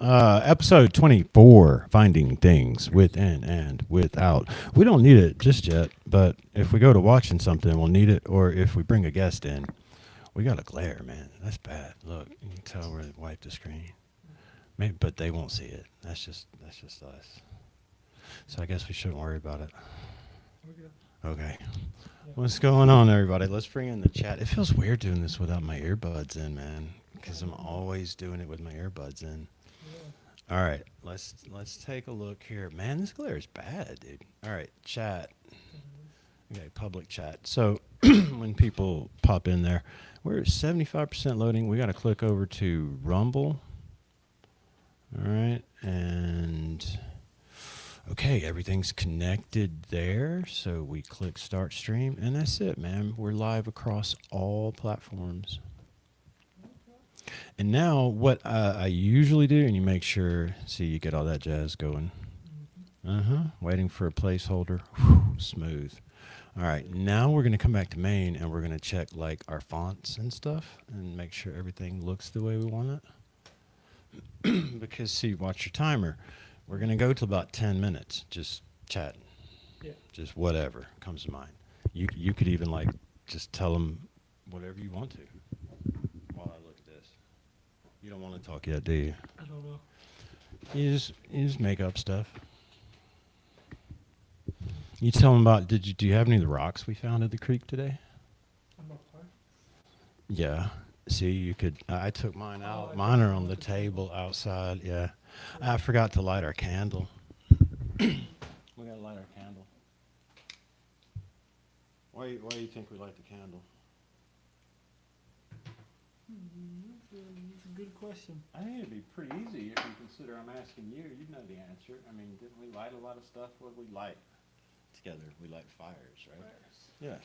Episode 24, Finding Things Within and Without. We don't need it just yet, but if we go to watching something, we'll need it, or if we bring a guest in, we got a glare, man. That's bad. Look, you can tell where they wiped the screen. Maybe, but they won't see it. That's just us. So I guess we shouldn't worry about it. Okay. What's going on, everybody? Let's bring in the chat. It feels weird doing this without my earbuds in, man, because I'm always doing it with my earbuds in. Yeah. All right, let's take a look here. Man, this glare is bad, dude. All right, chat. Okay, public chat. So when people pop in there, we're at 75% loading. We got to click over to Rumble. All right, and okay, everything's connected there. So we click Start Stream, and that's it, man. We're live across all platforms. And now what I usually do, and you make sure, see, you get all that jazz going. Waiting for a placeholder. Whew, smooth. All right, now we're going to come back to main, and we're going to check like our fonts and stuff and make sure everything looks the way we want it. Because, see, watch your timer. We're going to go to about 10 minutes just chatting. Yeah. Just whatever comes to mind. You could even, like, just tell them whatever you want to while I look at this. You don't want to talk yet, do you? I don't know. You just make up stuff. You tell them about, do you have any of the rocks we found at the creek today? Yeah. See, you could, I took mine out. Mine are on the table outside, yeah. I forgot to light our candle. We got to light our candle. Why do you think we light the candle? That's a good question. I think it'd be pretty easy if you consider I'm asking you. You'd know the answer. I mean, didn't we light a lot of stuff? What did we light together? We light fires, right? Fires.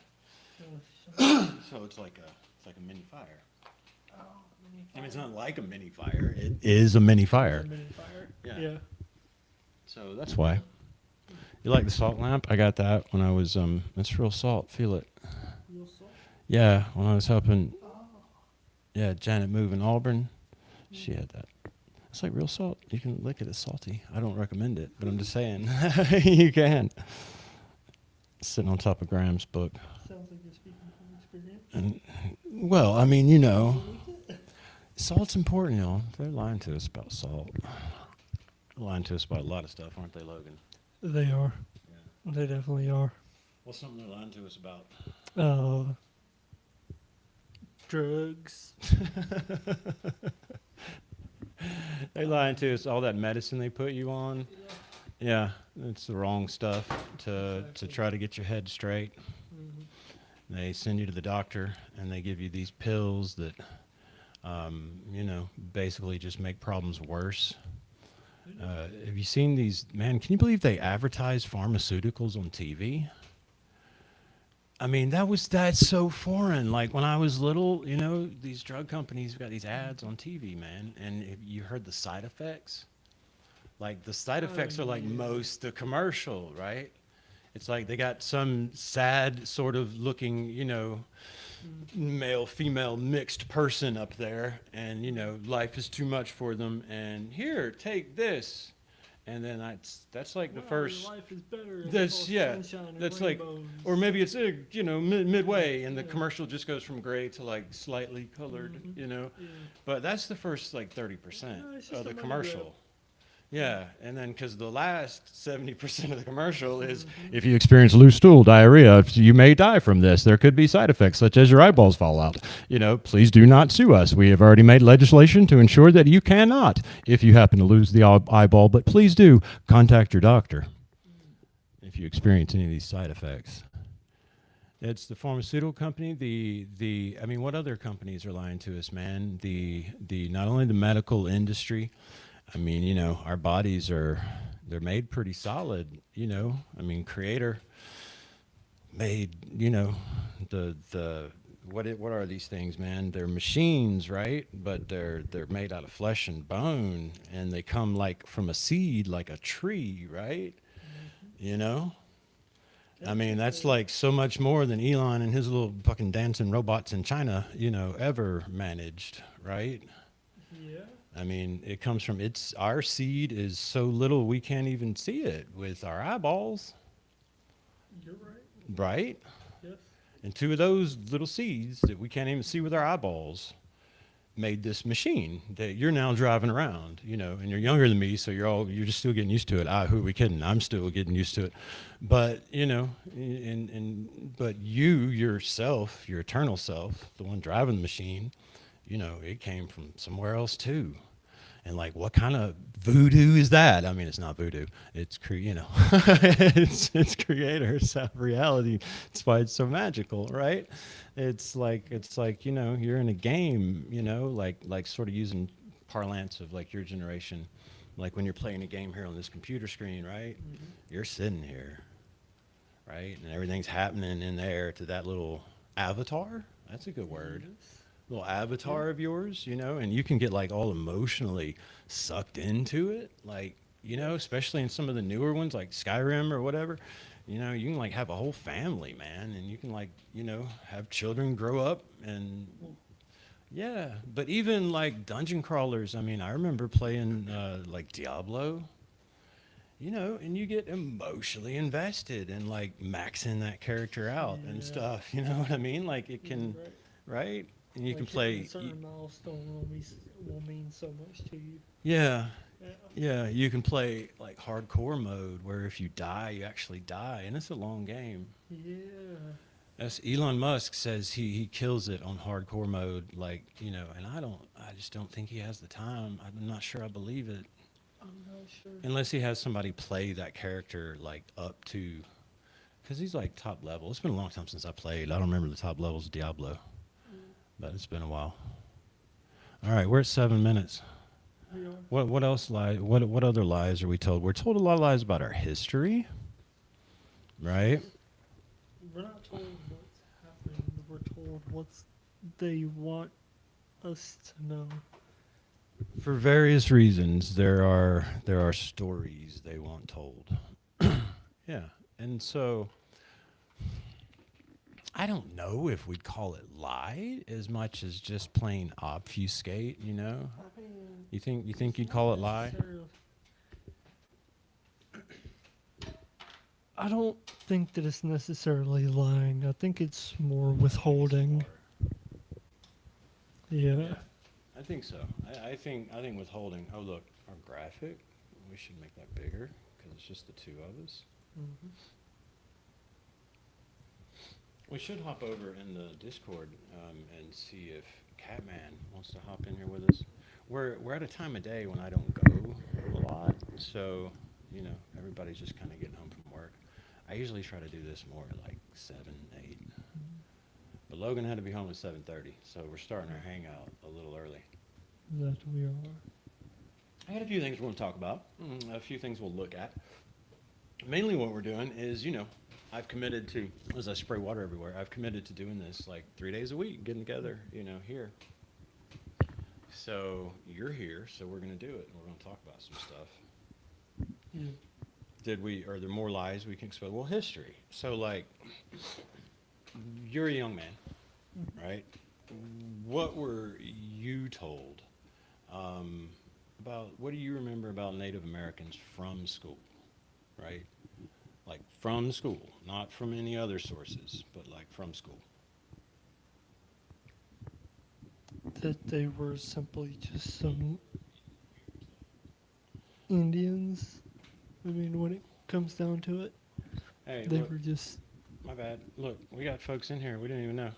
Yeah. So it's like a mini fire. Oh, mini fire. I mean, it's not like a mini fire. It is a mini fire. A mini fire. Yeah. So that's why. You like the salt lamp? I got that when I was, it's real salt. Feel it. Real salt? Yeah, when I was helping, Janet move in Auburn, she had that. It's like real salt. You can lick it. It's salty. I don't recommend it, but I'm just saying. You can. Sitting on top of Graham's book. Sounds like you're speaking from experience. And, well, I mean, you know, salt's important, y'all. They're lying to us about salt. They're lying to us about a lot of stuff, aren't they, Logan? They are. Yeah. They definitely are. What's something they're lying to us about? Drugs. They're lying to us. All that medicine they put you on. Yeah, it's the wrong stuff to try to get your head straight. Mm-hmm. They send you to the doctor, and they give you these pills that, basically just make problems worse. Have you seen these? Man, can you believe they advertise pharmaceuticals on TV? I mean, that's so foreign. Like when I was little, these drug companies got these ads on TV, man, and if you heard the side effects. Like the side effects are like most the commercial, right? It's like they got some sad sort of looking, male, female mixed person up there, and life is too much for them. And here, take this, and then that's like the first. Your life is better. That's like, or maybe it's midway, and the commercial just goes from gray to like slightly colored, Yeah. But that's the first like 30% of the commercial. Yeah, and then because the last 70% of the commercial is, if you experience loose stool diarrhea, you may die from this. There could be side effects such as your eyeballs fall out. Please do not sue us. We have already made legislation to ensure that you cannot if you happen to lose the eyeball, but please do contact your doctor if you experience any of these side effects. It's the pharmaceutical company, what other companies are lying to us, man? The not only the medical industry. I mean, our bodies they're made pretty solid, Creator made, what are these things, man? They're machines, right? But they're made out of flesh and bone, and they come like from a seed, like a tree, right? Mm-hmm. I mean, that's like so much more than Elon and his little fucking dancing robots in China, ever managed, right? Yeah. I mean, it comes from it's our seed is so little we can't even see it with our eyeballs, You're right. right? Yes. And two of those little seeds that we can't even see with our eyeballs made this machine that you're now driving around, and you're younger than me, so you're just still getting used to it. Who are we kidding? I'm still getting used to it. But, but you yourself, your eternal self, the one driving the machine, it came from somewhere else too. And like, what kind of voodoo is that? I mean, it's not voodoo. It's it's creators of reality. It's why it's so magical, right? It's like you're in a game, like sort of using parlance of like your generation, like when you're playing a game here on this computer screen, right? Mm-hmm. You're sitting here, right, and everything's happening in there to that little avatar. That's a good word. Yes. Little avatar of yours, and you can get like all emotionally sucked into it, like, especially in some of the newer ones like Skyrim or whatever. You can like have a whole family, man, and you can like, have children grow up and yeah. But even like dungeon crawlers, I mean, I remember playing like Diablo, and you get emotionally invested and like maxing that character out and Yeah. stuff. You know what I mean? Like it can, Right. right? And you Like can hitting play. a certain milestone will mean so much to you. Yeah, Yeah. yeah. You can play like hardcore mode where if you die, you actually die, and it's a long game. Yeah. As Elon Musk says, he kills it on hardcore mode, like and I just don't think he has the time. I'm not sure I believe it I'm not sure. unless he has somebody play that character like up to, because he's like top level. It's been a long time since I played. I don't remember the top levels of Diablo, but it's been a while. All right, we're at 7 minutes. We are. What else what other lies are we told? We're told a lot of lies about our history, right? We're not told what's happening. We're told what they want us to know. For various reasons, there are stories they want told. Yeah, and so I don't know if we'd call it lie as much as just plain obfuscate. I mean, You think you'd it's call not it lie? necessarily- I don't think that it's necessarily lying. I think it's more withholding. Yeah. I think so. I think withholding. Oh look, our graphic. We should make that bigger because it's just the two of us. Hmm. We should hop over in the Discord and see if Catman wants to hop in here with us. We're at a time of day when I don't go a lot, so everybody's just kind of getting home from work. I usually try to do this more at like 7, 8. But Logan had to be home at 7:30, so we're starting our hangout a little early. That we are. I had a few things we're going to talk about, a few things we'll look at. Mainly what we're doing is, I've committed to, as I spray water everywhere, I've committed to doing this like 3 days a week, getting together, here. So you're here, so we're going to do it, and we're going to talk about some stuff. Yeah. Are there more lies we can expose? Well, history. So like, you're a young man, right? What were you told about, what do you remember about Native Americans from school, right? Like from school, not from any other sources, but like from school. That they were simply just some Indians. I mean, when it comes down to it, Hey, they look, were just. my bad. Look, we got folks in here. We didn't even know.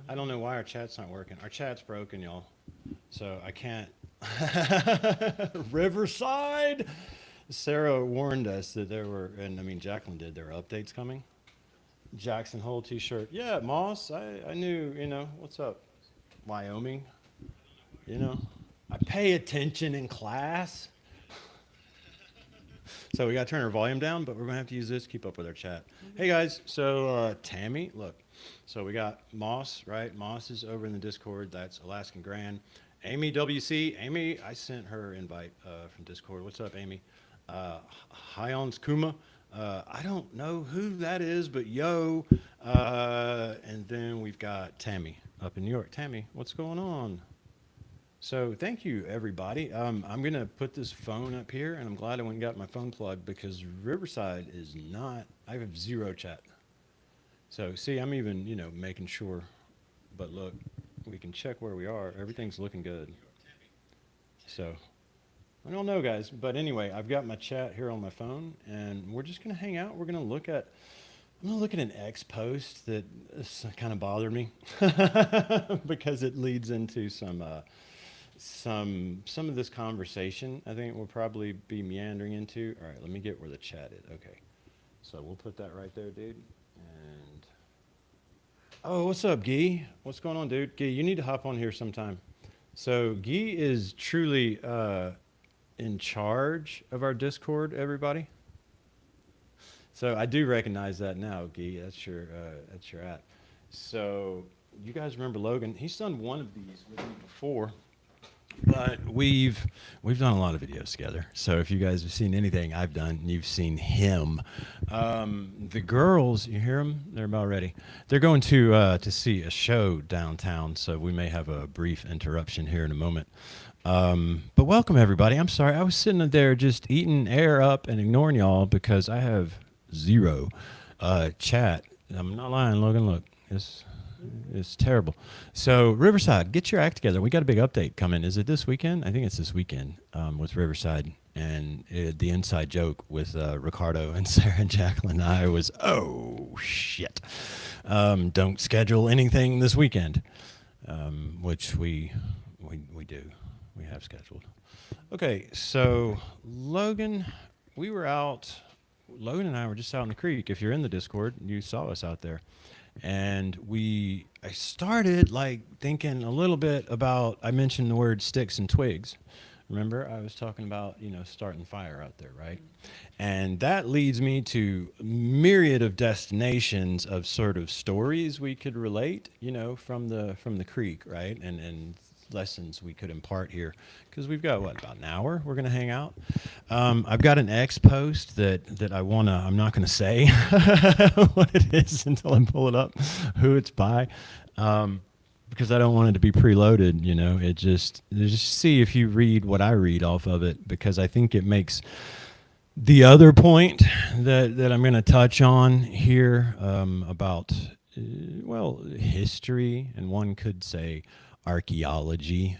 I don't know why our chat's not working. Our chat's broken, y'all. So I can't. Riverside. Sarah warned us that there were, and I mean Jacqueline did. There were updates coming. Jackson Hole T-shirt. Yeah, Moss. I knew. What's up? Wyoming. I pay attention in class. So we got to turn our volume down, but we're going to have to use this to keep up with our chat. Hey, guys. So Tammy, look. So we got Moss, right? Moss is over in the Discord. That's Alaskan Grand. Amy WC. Amy, I sent her invite from Discord. What's up, Amy? Hyons Kuma. I don't know who that is, but yo. And then we've got Tammy up in New York. Tammy, what's going on? So thank you, everybody. I'm gonna put this phone up here, and I'm glad I went and got my phone plugged because Riverside is not. I have zero chat. So see, I'm even making sure. But look, we can check where we are. Everything's looking good. So I don't know, guys. But anyway, I've got my chat here on my phone, and we're just gonna hang out. We're gonna look at. I'm gonna look at an X post that kind of bothered me because it leads into some of this conversation. I think we'll probably be meandering into. All right, let me get where the chat is. Okay, so we'll put that right there, dude. And oh, what's up, Guy? What's going on, dude? Guy, you need to hop on here sometime. So Guy is truly in charge of our Discord, everybody. So I do recognize that now, Guy. That's your at. So you guys remember Logan? He's done one of these with me before, but we've done a lot of videos together. So if you guys have seen anything I've done, you've seen him. The girls, you hear them? They're about ready. They're going to see a show downtown. So we may have a brief interruption here in a moment. But welcome everybody. I'm sorry, I was sitting there just eating air up and ignoring y'all because I have zero chat. I'm not lying, Logan. Look, it's terrible. So Riverside, get your act together. We got a big update coming. Is it this weekend? I think it's this weekend with Riverside. And the inside joke with Ricardo and Sarah and Jacqueline and I was, oh shit, don't schedule anything this weekend, which we do. We have scheduled. Okay, so Logan, we were out. Logan and I were just out in the creek. If you're in the Discord, you saw us out there. And I started like thinking a little bit about, I mentioned the word sticks and twigs. Remember, I was talking about, starting fire out there, right? And that leads me to myriad of destinations of sort of stories we could relate, from the creek, right? And lessons we could impart here because we've got about an hour we're going to hang out. I've got an X post that I'm not going to say what it is until I pull it up, who it's by, because I don't want it to be preloaded. It just see if you read what I read off of it, because I think it makes the other point that I'm going to touch on here about history, and one could say archaeology,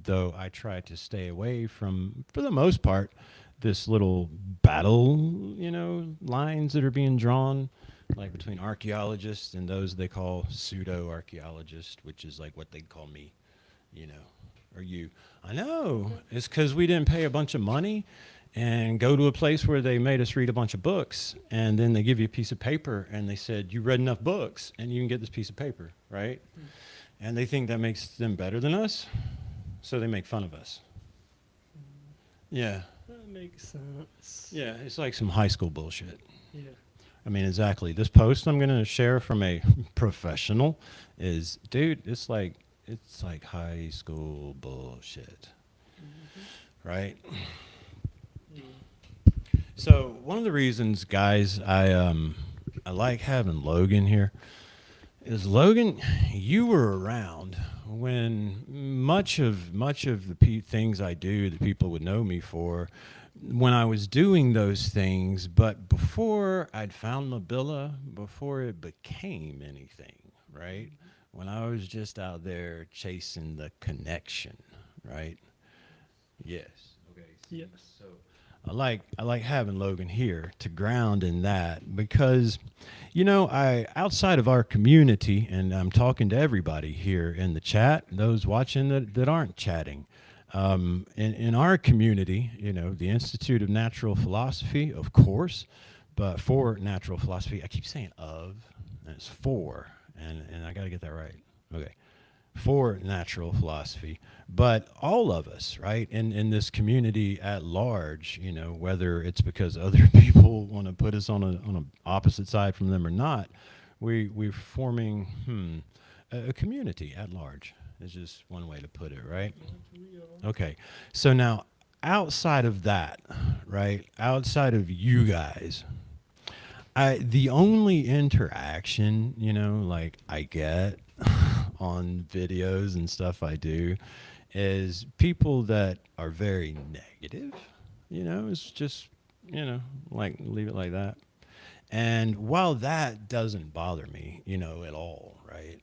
though I try to stay away from, for the most part, this little battle, lines that are being drawn, like between archaeologists and those they call pseudo-archaeologists, which is like what they call me, or you. I know, it's because we didn't pay a bunch of money and go to a place where they made us read a bunch of books, and then they give you a piece of paper, and they said, you read enough books, and you can get this piece of paper, right? Mm. And they think that makes them better than us, so they make fun of us. Yeah. That makes sense. Yeah, it's like some high school bullshit. Yeah. I mean, exactly. This post I'm going to share from a professional is, dude, it's like high school bullshit. Mm-hmm. Right? Yeah. So one of the reasons, guys, I like having Logan here is, Logan, you were around when much of the things I do that people would know me for, when I was doing those things, but before I'd found Mabilla, before it became anything, right? When I was just out there chasing the connection, right? Yes. Okay. Yes. So I like having Logan here to ground in that, because I, outside of our community, and I'm talking to everybody here in the chat, those watching that aren't chatting, in our community, the Institute of Natural Philosophy, of course, but for natural philosophy, I keep saying of, and it's for, and I got to get that right. Okay. For natural philosophy, but all of us, right, in this community at large, whether it's because other people want to put us on a opposite side from them or not, we're forming a community at large. Is just one way to put it, right? Okay, so now outside of that, right, outside of you guys, the only interaction, like I get on videos and stuff I do is people that are very negative. It's just, like leave it like that. And while that doesn't bother me, at all, right?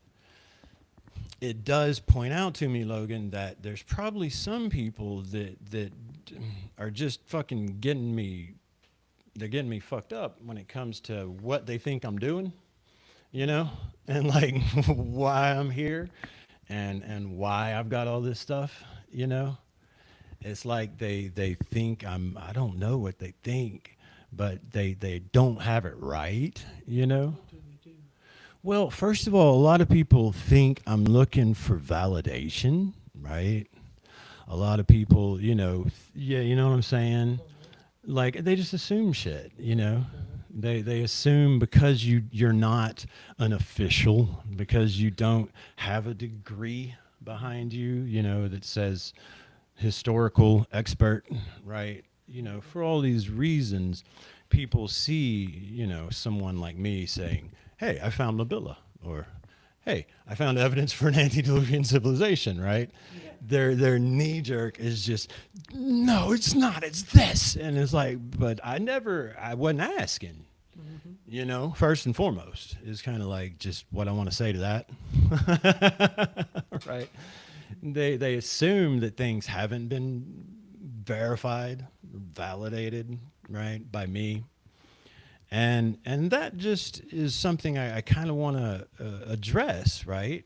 It does point out to me, Logan, that there's probably some people that are just fucking getting me. They're getting me fucked up when it comes to what they think I'm doing, and like why I'm here, and why I've got all this stuff, It's like they think I don't know what they think, but they don't have it right, What do they do? Well, first of all, a lot of people think I'm looking for validation, right? A lot of people, yeah, you know what I'm saying? Like they just assume shit. They assume because you're not an official, because you don't have a degree behind you, that says historical expert, right? For all these reasons, people see, someone like me saying, "Hey, I found Mabilla," or "Hey, I found evidence for an antediluvian civilization," right? Their knee jerk is just, "No, it's not. It's this," and it's like, but I wasn't asking. First and foremost is kind of like just what I want to say to that, right? They assume that things haven't been verified, validated, right, by me, and that just is something I kind of want to address, right?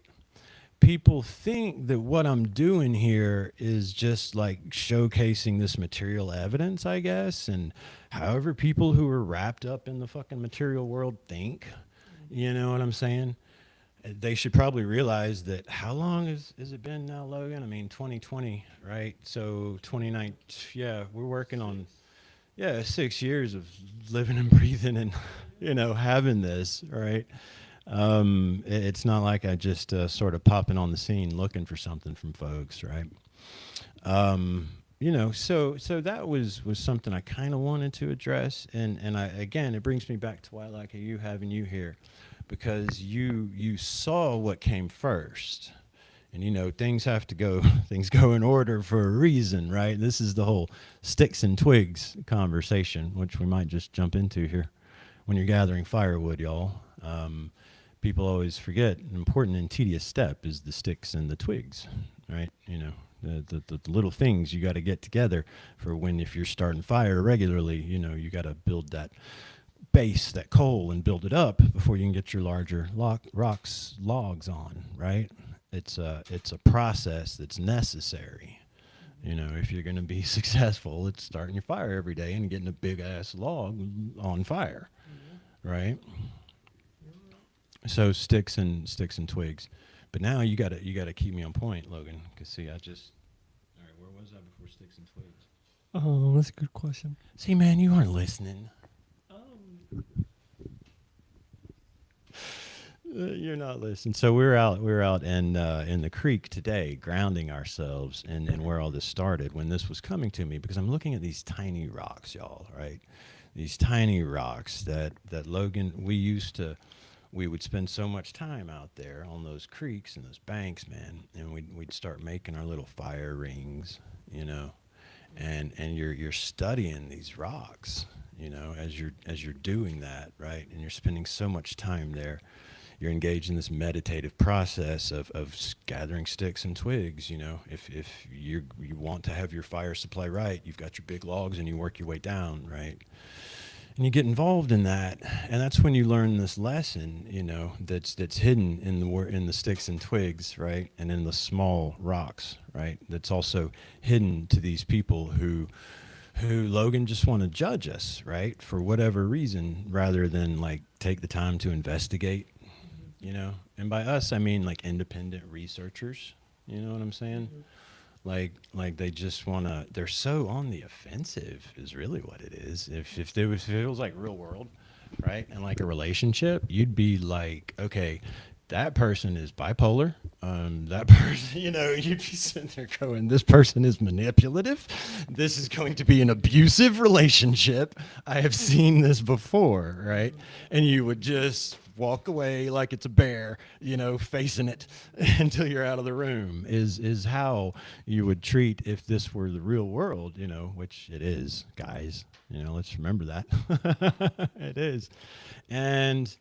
People think that what I'm doing here is just like showcasing this material evidence, I guess, and however people who are wrapped up in the fucking material world think, you know what I'm saying? They should probably realize that how long has it been now, Logan? I mean, 2020, right? So 29, yeah, we're working on, yeah, 6 years of living and breathing and, having this, right? It's not like I just sort of popping on the scene looking for something from folks, right? So that was something I kind of wanted to address, and I, again, it brings me back to why I like you having you here, because you saw what came first. And things have to go, things go in order for a reason, right? This is the whole sticks and twigs conversation, which we might just jump into here. When you're gathering firewood, y'all, people always forget an important and tedious step is the sticks and the twigs, right? The little things you got to get together for when, if you're starting fire regularly, you got to build that base, that coal, and build it up before you can get your larger logs on, right? It's a process that's necessary. If you're going to be successful, it's starting your fire every day and getting a big ass log on fire, right? So sticks and twigs. But now you gotta keep me on point, Logan. Cause see, all right. Where was I before sticks and twigs? Oh, that's a good question. See, man, you aren't listening. You're not listening. So we were out in the creek today, grounding ourselves, and where all this started when this was coming to me, because I'm looking at these tiny rocks, y'all, right? These tiny rocks that Logan, we would spend so much time out there on those creeks and those banks, man, and we'd start making our little fire rings, and you're studying these rocks, as you're doing that, right? And you're spending so much time there. You're engaged in this meditative process of gathering sticks and twigs. If you want to have your fire supply right, you've got your big logs and you work your way down, right? And you get involved in that, and that's when you learn this lesson, that's hidden in the sticks and twigs, right, and in the small rocks, right. That's also hidden to these people who Logan just want to judge us, right, for whatever reason, rather than like take the time to investigate, And by us, I mean like independent researchers. You know what I'm saying? Like they just want to, they're so on the offensive is really what it is. If it was like real world, right, and like a relationship, you'd be like, okay, that person is bipolar. That person, you'd be sitting there going, this person is manipulative. This is going to be an abusive relationship. I have seen this before, right? And you would just walk away like it's a bear, facing it until you're out of the room is how you would treat if this were the real world, which it is, guys. Let's remember that. It is. And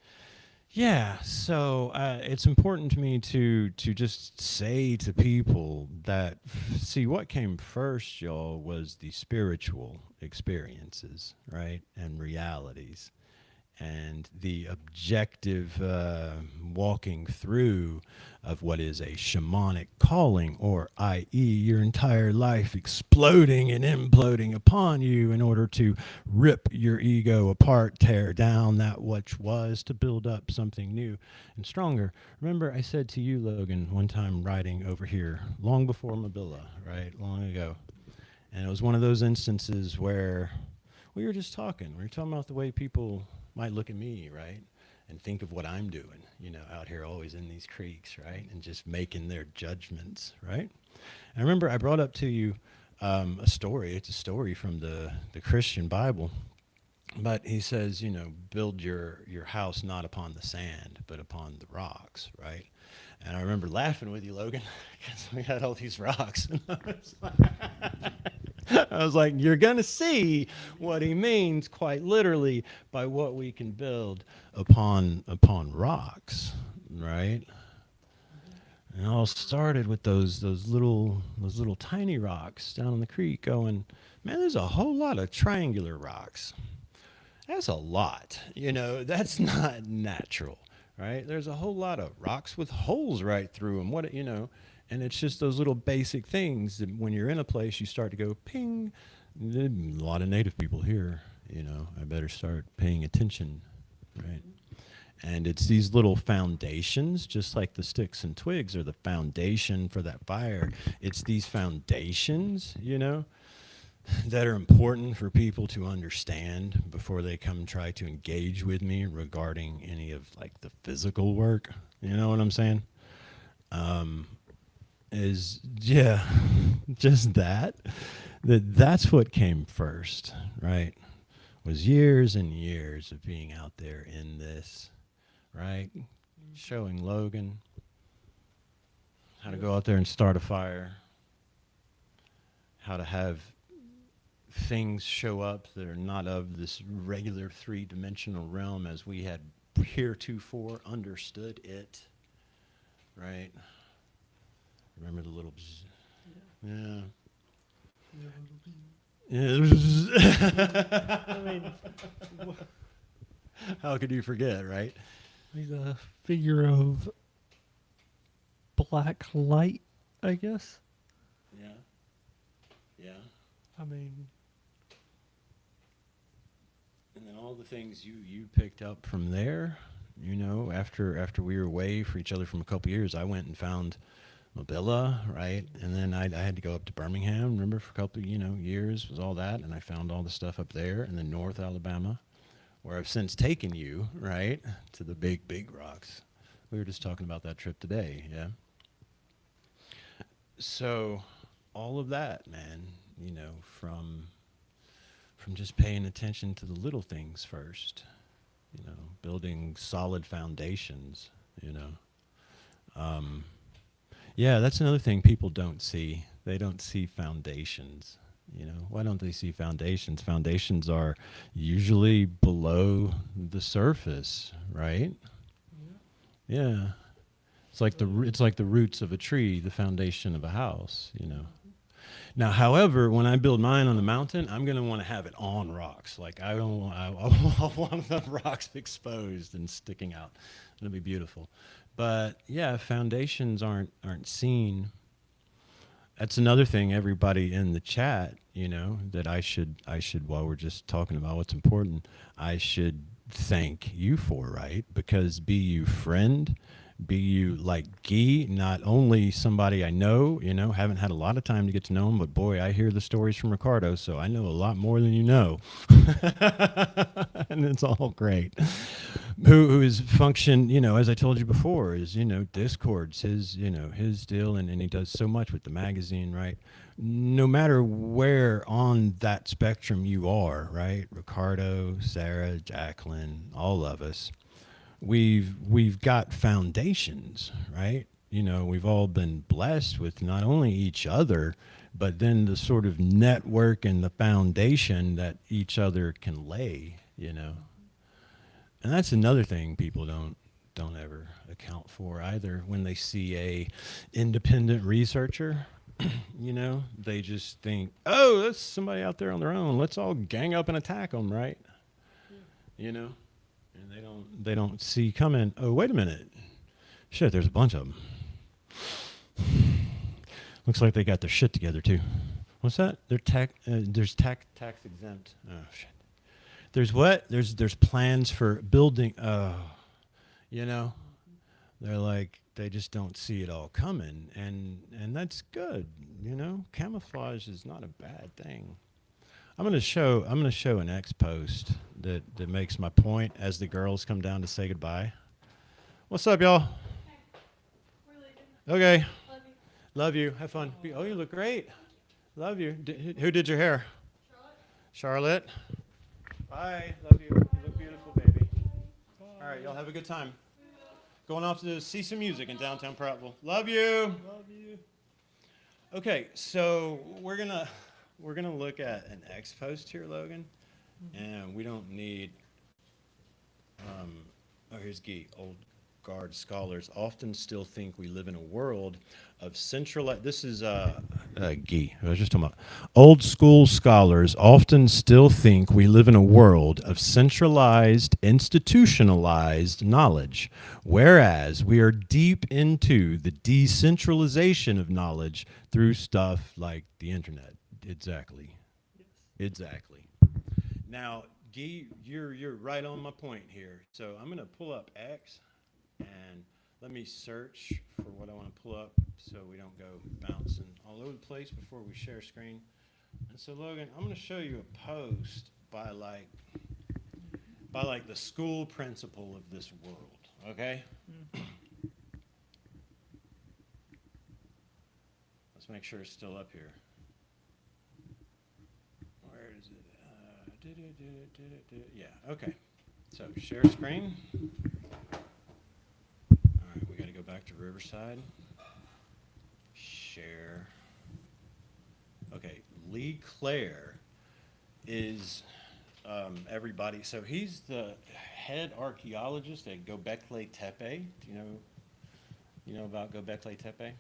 yeah, so it's important to me to just say to people that, see, what came first, y'all, was the spiritual experiences, right, and realities, and the objective walking through of what is a shamanic calling, or i.e. your entire life exploding and imploding upon you in order to rip your ego apart, tear down that which was to build up something new and stronger. Remember, I said to you, Logan, one time riding over here, long before Mobilla, right, long ago, and it was one of those instances where we were just talking. We were talking about the way people might look at me, right, and think of what I'm doing, out here always in these creeks, right, and just making their judgments, right? And I remember I brought up to you a story. It's a story from the Christian Bible, but he says, build your house not upon the sand, but upon the rocks, right? And I remember laughing with you, Logan, because we had all these rocks. And I was like, you're going to see what he means quite literally by what we can build upon rocks, right? And it all started with those little tiny rocks down in the creek going, man, there's a whole lot of triangular rocks. That's a lot. That's not natural, right? There's a whole lot of rocks with holes right through them. And it's just those little basic things that when you're in a place, you start to go ping. A lot of native people here, I better start paying attention, right? And it's these little foundations, just like the sticks and twigs are the foundation for that fire. It's these foundations, that are important for people to understand before they come try to engage with me regarding any of like the physical work. You know what I'm saying? Is just that's what came first, right? Was years and years of being out there in this, right? Showing Logan how to go out there and start a fire, how to have things show up that are not of this regular three-dimensional realm as we had heretofore understood it, right? Remember the little bzz? Yeah. I mean, how could you forget, right? like the figure of black light, I guess. Yeah. Yeah. I mean, and then all the things you picked up from there, after we were away for each other from a couple years, I went and found Mobilla, right? And then I had to go up to Birmingham, remember, for a couple of, years, was all that. And I found all the stuff up there. And then North Alabama, where I've since taken you, right, to the big, big rocks. We were just talking about that trip today, yeah? So all of that, man, from just paying attention to the little things first, building solid foundations, yeah, that's another thing people don't see. They don't see foundations. Why don't they see foundations? Foundations are usually below the surface, right? Yeah. It's like the roots of a tree, the foundation of a house, Now, however, when I build mine on the mountain, I'm going to want to have it on rocks. Like I want the rocks exposed and sticking out. It'll be beautiful. But yeah, foundations aren't seen. That's another thing everybody in the chat, that I should while we're just talking about what's important, I should thank you for, right? Because be you friend, be you like Guy, not only somebody I know, haven't had a lot of time to get to know him, but boy, I hear the stories from Ricardo, so I know a lot more than you know. And it's all great. Who is function, as I told you before, is, Discord's his deal, and he does so much with the magazine, right? No matter where on that spectrum you are, right? Ricardo, Sarah, Jacqueline, all of us, we've got foundations, right? We've all been blessed with not only each other, but then the sort of network and the foundation that each other can lay. And that's another thing people don't ever account for either when they see a independent researcher. They just think, oh, that's somebody out there on their own. Let's all gang up and attack them, right? And they don't see coming. Oh, wait a minute. Shit, there's a bunch of them. Looks like they got their shit together too. What's that? There's tax exempt. Oh shit. There's what? There's plans for building. They're like they just don't see it all coming, and that's good. Camouflage is not a bad thing. I'm gonna show an X post that makes my point as the girls come down to say goodbye. What's up, y'all? Okay. Love you. Have fun. Oh, you look great. Love you. Who did your hair? Charlotte. Bye. Love you. You look beautiful, baby. All right, y'all have a good time. Going off to see some music in downtown Prattville. Love you. Love you. Okay, so we're gonna look at an X post here, Logan, and we don't need. Here's Guy. Old guard scholars often still think we live in a world of centralized. This is Guy. I was just talking about. Old school scholars often still think we live in a world of centralized, institutionalized knowledge, whereas we are deep into the decentralization of knowledge through stuff like the internet. Exactly. Yes. Exactly. Now, Guy, you're right on my point here. So I'm gonna pull up X. And let me search for what I want to pull up so we don't go bouncing all over the place before we share screen. And so, Logan, I'm going to show you a post by like the school principal of this world, okay? Let's make sure it's still up here. Where is it? Yeah, okay. So, share screen. We got to go back to Riverside. Share. Okay, Lee Clare is everybody. So he's the head archaeologist at Göbekli Tepe. Do you know about Göbekli Tepe?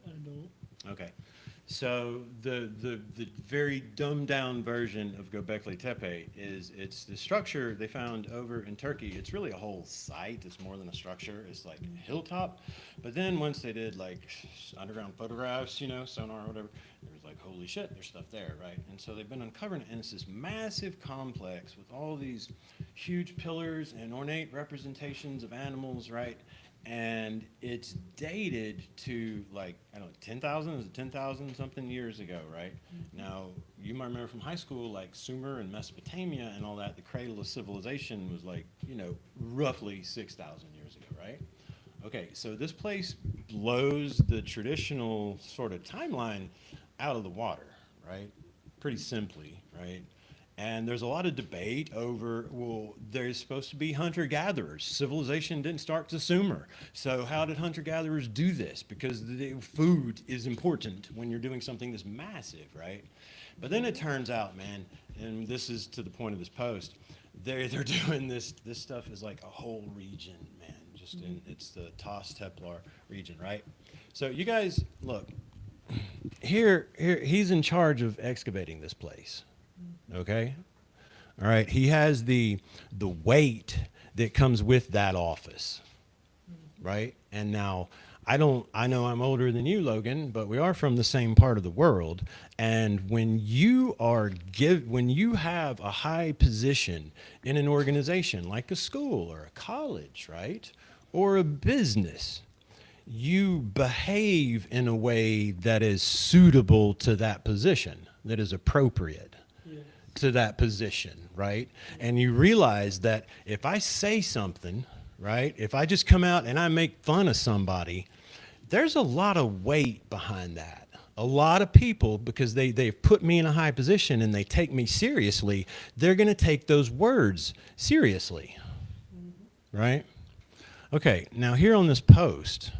I don't. Okay. So the very dumbed down version of Göbekli Tepe is it's the structure they found over in Turkey. It's really a whole site. It's more than a structure. It's like a hilltop. But then once they did like underground photographs, sonar or whatever, there was like, holy shit, there's stuff there, right? And so they've been uncovering it, and it's this massive complex with all these huge pillars and ornate representations of animals, right? And it's dated to like, I don't know, 10,000, is it 10,000 something years ago, right? Now, you might remember from high school, like Sumer and Mesopotamia and all that, the cradle of civilization was like, roughly 6,000 years ago, right? Okay, so this place blows the traditional sort of timeline out of the water, right? Pretty simply, right? And there's a lot of debate over, well, there's supposed to be hunter-gatherers. Civilization didn't start to Sumer. So how did hunter-gatherers do this? Because the food is important when you're doing something this massive, right? But then it turns out, man, and this is to the point of this post, they're doing this stuff is like a whole region, man. It's the Tas Teplar region, right? So you guys, look, here he's in charge of excavating this place. Okay, all right. He has the weight that comes with that office, right? And now I know I'm older than you, Logan, but we are from the same part of the world. And when you have a high position in an organization like a school or a college, right, or a business, you behave in a way that is suitable to that position, that is appropriate to that position, right? And you realize that if I say something, right, if I just come out and I make fun of somebody, there's a lot of weight behind that. A lot of people, because they've put me in a high position and they take me seriously, they're going to take those words seriously, right? Okay, now here on this post,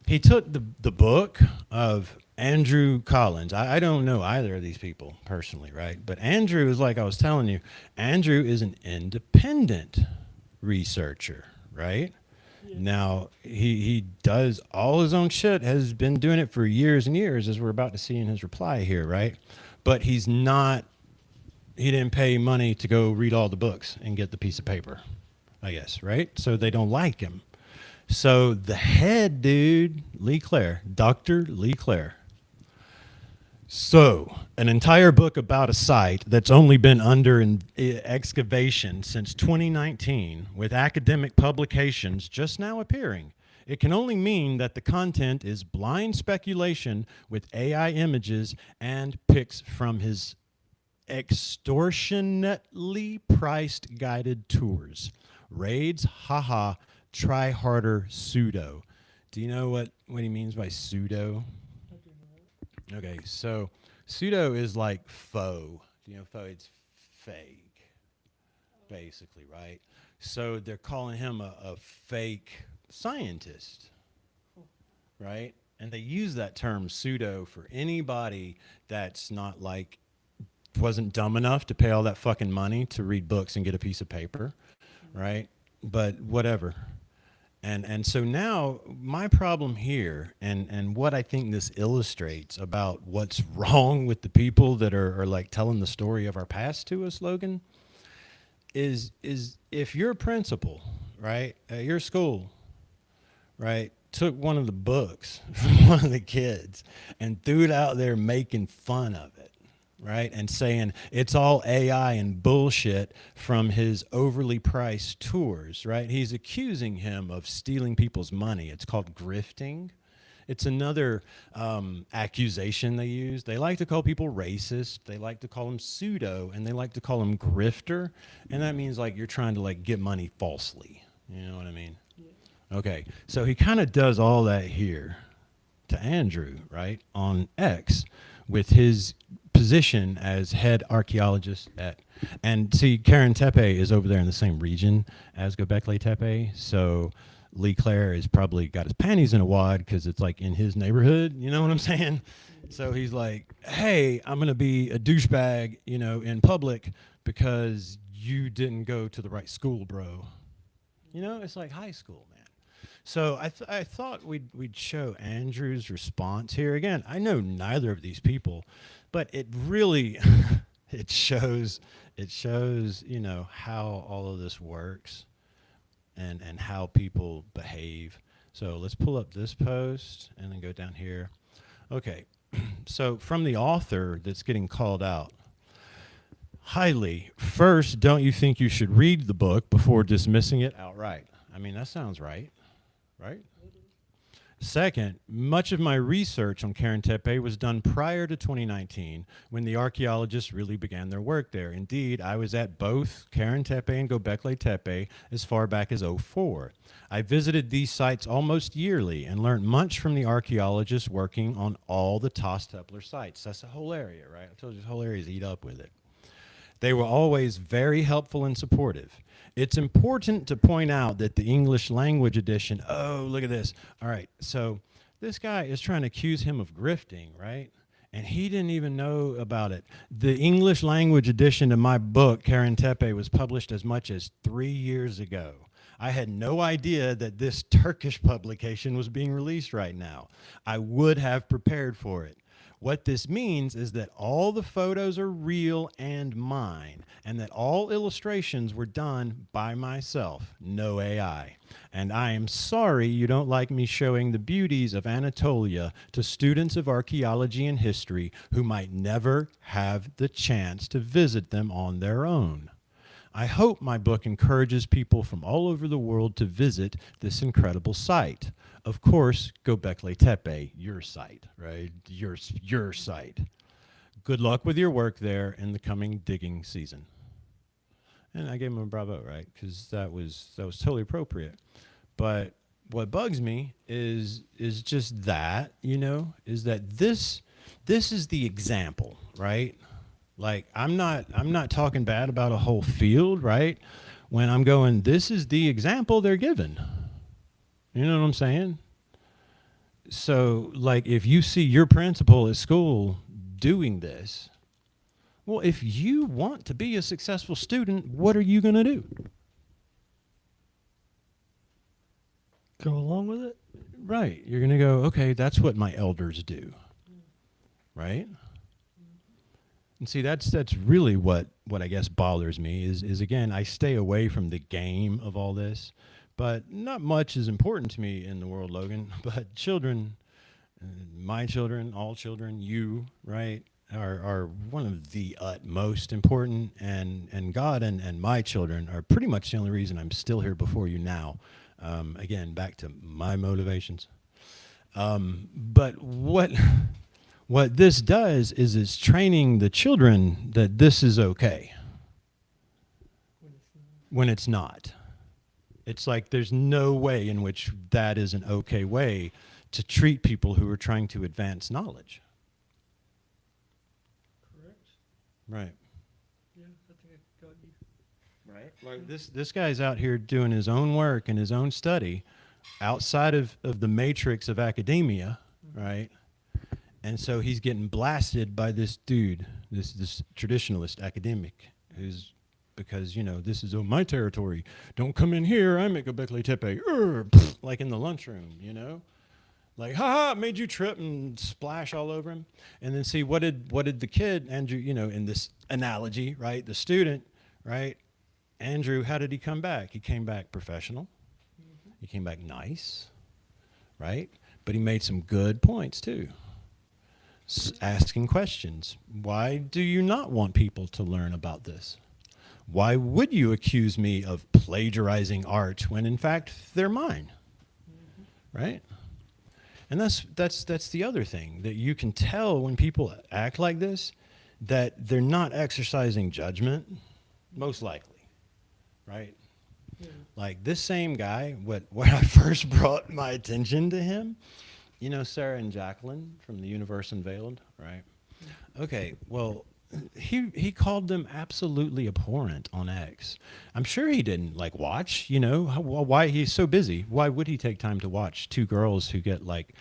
he took the book of Andrew Collins. I don't know either of these people personally, right? But Andrew is, like I was telling you, Andrew is an independent researcher, right? Yeah. Now, he does all his own shit, has been doing it for years and years, as we're about to see in his reply here, right? But he didn't pay money to go read all the books and get the piece of paper, I guess, right? So they don't like him. So the head dude, Lee Clare, Dr. Lee Clare. So an entire book about a site that's only been under excavation since 2019, with academic publications just now appearing. It can only mean that the content is blind speculation with AI images and pics from his extortionately priced guided tours. Raids, haha, try harder, pseudo. Do you know what he means by pseudo? I do know. Okay, so pseudo is like faux. You know, faux, it's fake, basically, right? So they're calling him a fake scientist, right? And they use that term pseudo for anybody that's not like, wasn't dumb enough to pay all that fucking money to read books and get a piece of paper, right? But whatever. And so now my problem here, and what I think this illustrates about what's wrong with the people that are like telling the story of our past to us, Logan, is if your principal, right, at your school, right, took one of the books from one of the kids and threw it out there making fun of it, right, and saying it's all AI and bullshit from his overly priced tours, right? He's accusing him of stealing people's money. It's called grifting. It's another accusation they use. They like to call people racist. They like to call them pseudo, and they like to call them grifter. And that means like you're trying to like get money falsely. You know what I mean? Yeah. Okay, so he kind of does all that here to Andrew, right, on X with his position as head archaeologist at, and see, Karen Tepe is over there in the same region as Göbekli Tepe, so Lee Clare has probably got his panties in a wad because it's like in his neighborhood, you know what I'm saying? So he's like, hey, I'm gonna be a douchebag, you know, in public because you didn't go to the right school, bro. You know, it's like high school, man. So I thought we'd show Andrew's response here. Again, I know neither of these people, but it really it shows you know how all of this works and how people behave. So let's pull up this post and then go down here. Okay, so from the author that's getting called out. Highly, first, don't you think you should read the book before dismissing it outright? I mean, that sounds right? Second, much of my research on Karen Tepe was done prior to 2019 when the archaeologists really began their work there. Indeed, I was at both Karen Tepe and Göbekli Tepe as far back as '04. I visited these sites almost yearly and learned much from the archaeologists working on all the Tostepler sites. That's the whole area, right? I told you the whole area is eat up with it. They were always very helpful and supportive. It's important to point out that the English language edition, oh, look at this. All right, so this guy is trying to accuse him of grifting, right? And he didn't even know about it. The English language edition of my book, Karen Tepe, was published as much as 3 years ago. I had no idea that this Turkish publication was being released right now. I would have prepared for it. What this means is that all the photos are real and mine, and that all illustrations were done by myself, no AI. And I am sorry you don't like me showing the beauties of Anatolia to students of archaeology and history who might never have the chance to visit them on their own. I hope my book encourages people from all over the world to visit this incredible site. Of course, Göbekli Tepe, your site, right? Your site. Good luck with your work there in the coming digging season. And I gave him a bravo, right? Because that was totally appropriate. But what bugs me is just that, you know, is that this is the example, right? Like I'm not talking bad about a whole field, right? when I'm going, this is the example they're given. You know what I'm saying? So, like, if you see your principal at school doing this, well, if you want to be a successful student, what are you going to do? Go along with it. Right. You're going to go, okay, that's what my elders do. Right? And see, that's really what I guess bothers me is again, I stay away from the game of all this, but not much is important to me in the world, Logan. But children, my children, all children, you, right, are one of the utmost important, and God and my children are pretty much the only reason I'm still here before you now. Again, back to my motivations. But what this does is it's training the children that this is okay when it's not. It's like there's no way in which that is an okay way to treat people who are trying to advance knowledge. Correct. Right. Yeah, I think I got you. Right. Like this guy's out here doing his own work and his own study outside of the matrix of academia, right? And so he's getting blasted by this dude, this traditionalist academic, who's, because, you know, this is my territory. Don't come in here. I make a Beckley Tepe. Like in the lunchroom, you know? Like, ha, made you trip and splash all over him. And then see, what did the kid, Andrew, you know, in this analogy, right? The student, right? Andrew, how did he come back? He came back professional. He came back nice, right? But he made some good points too. Asking questions. Why do you not want people to learn about this? Why would you accuse me of plagiarizing art when in fact they're mine? Right? And that's the other thing, that you can tell when people act like this, that they're not exercising judgment, most likely, right? Yeah. Like this same guy, when I first brought my attention to him, you know Sarah and Jacqueline from The Universe Unveiled, right? Okay, well, he called them absolutely abhorrent on X. I'm sure he didn't like watch, you know, why he's so busy. Why would he take time to watch two girls who get like,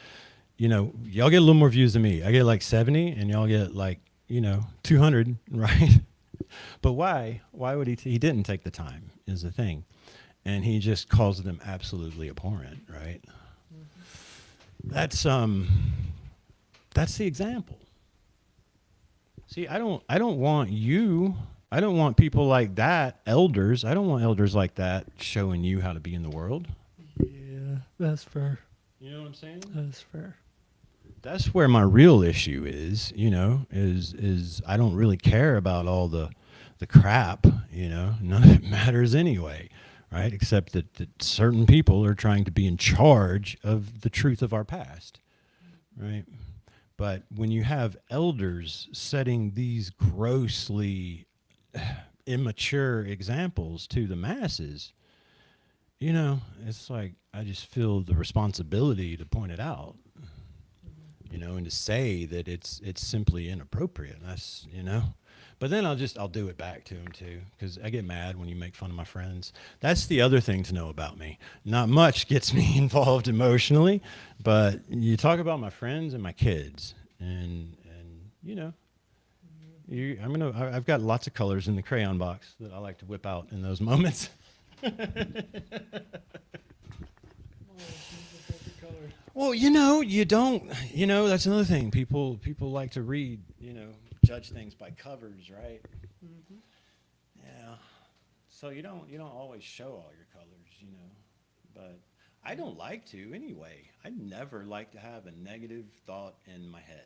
you know, y'all get a little more views than me. I get like 70 and y'all get like, you know, 200, right? But why would he didn't take the time is the thing. And he just calls them absolutely abhorrent, right? That's the example. See, I don't want people like that, elders. I don't want elders like that showing you how to be in the world. Yeah, that's fair. You know what I'm saying? That's fair. That's where my real issue is, you know, is I don't really care about all the crap, you know. None of it matters anyway, right? Except that certain people are trying to be in charge of the truth of our past, right? But when you have elders setting these grossly immature examples to the masses, you know, it's like I just feel the responsibility to point it out, you know, and to say that it's simply inappropriate. That's, you know. But then I'll do it back to him too, because I get mad when you make fun of my friends. That's the other thing to know about me. Not much gets me involved emotionally, but you talk about my friends and my kids, and you know, I've got lots of colors in the crayon box that I like to whip out in those moments. Well, you know, that's another thing. People like to read, you know, judge things by covers, right? Mm-hmm. Yeah. So you don't always show all your colors, you know. But I don't like to anyway. I never like to have a negative thought in my head.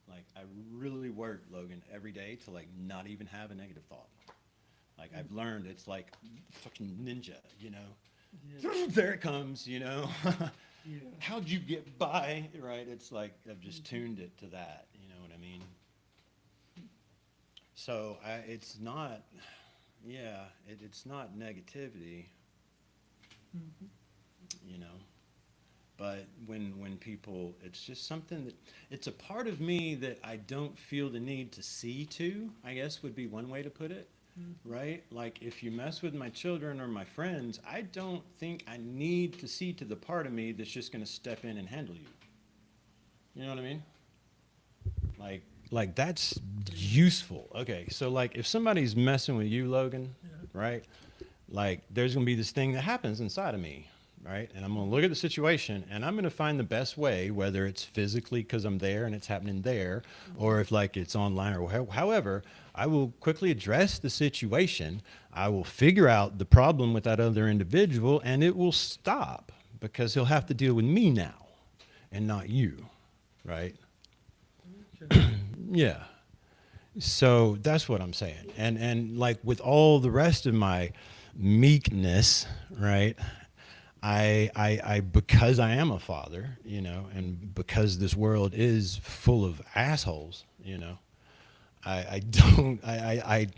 Like I really work, Logan, every day to like not even have a negative thought. Like I've learned it's like fucking ninja, you know. Yeah. There it comes, you know. Yeah. How'd you get by? Right? It's like I've just tuned it to that. You know what I mean? So it's not, it's not negativity. Mm-hmm. You know, But when people, it's just something that, it's a part of me that I don't feel the need to see to, I guess would be one way to put it, right? Like if you mess with my children or my friends, I don't think I need to see to the part of me that's just going to step in and handle you. You know what I mean? Like that's useful. Okay, so like if somebody's messing with you, Logan, right? Like there's gonna be this thing that happens inside of me, right? And I'm gonna look at the situation and I'm gonna find the best way, whether it's physically because I'm there and it's happening there, or if like it's online or however, I will quickly address the situation. I will figure out the problem with that other individual and it will stop because he'll have to deal with me now and not you, right? Okay. Yeah. So that's what I'm saying. And like with all the rest of my meekness, right? I because I am a father, you know, and because this world is full of assholes, you know, I don't I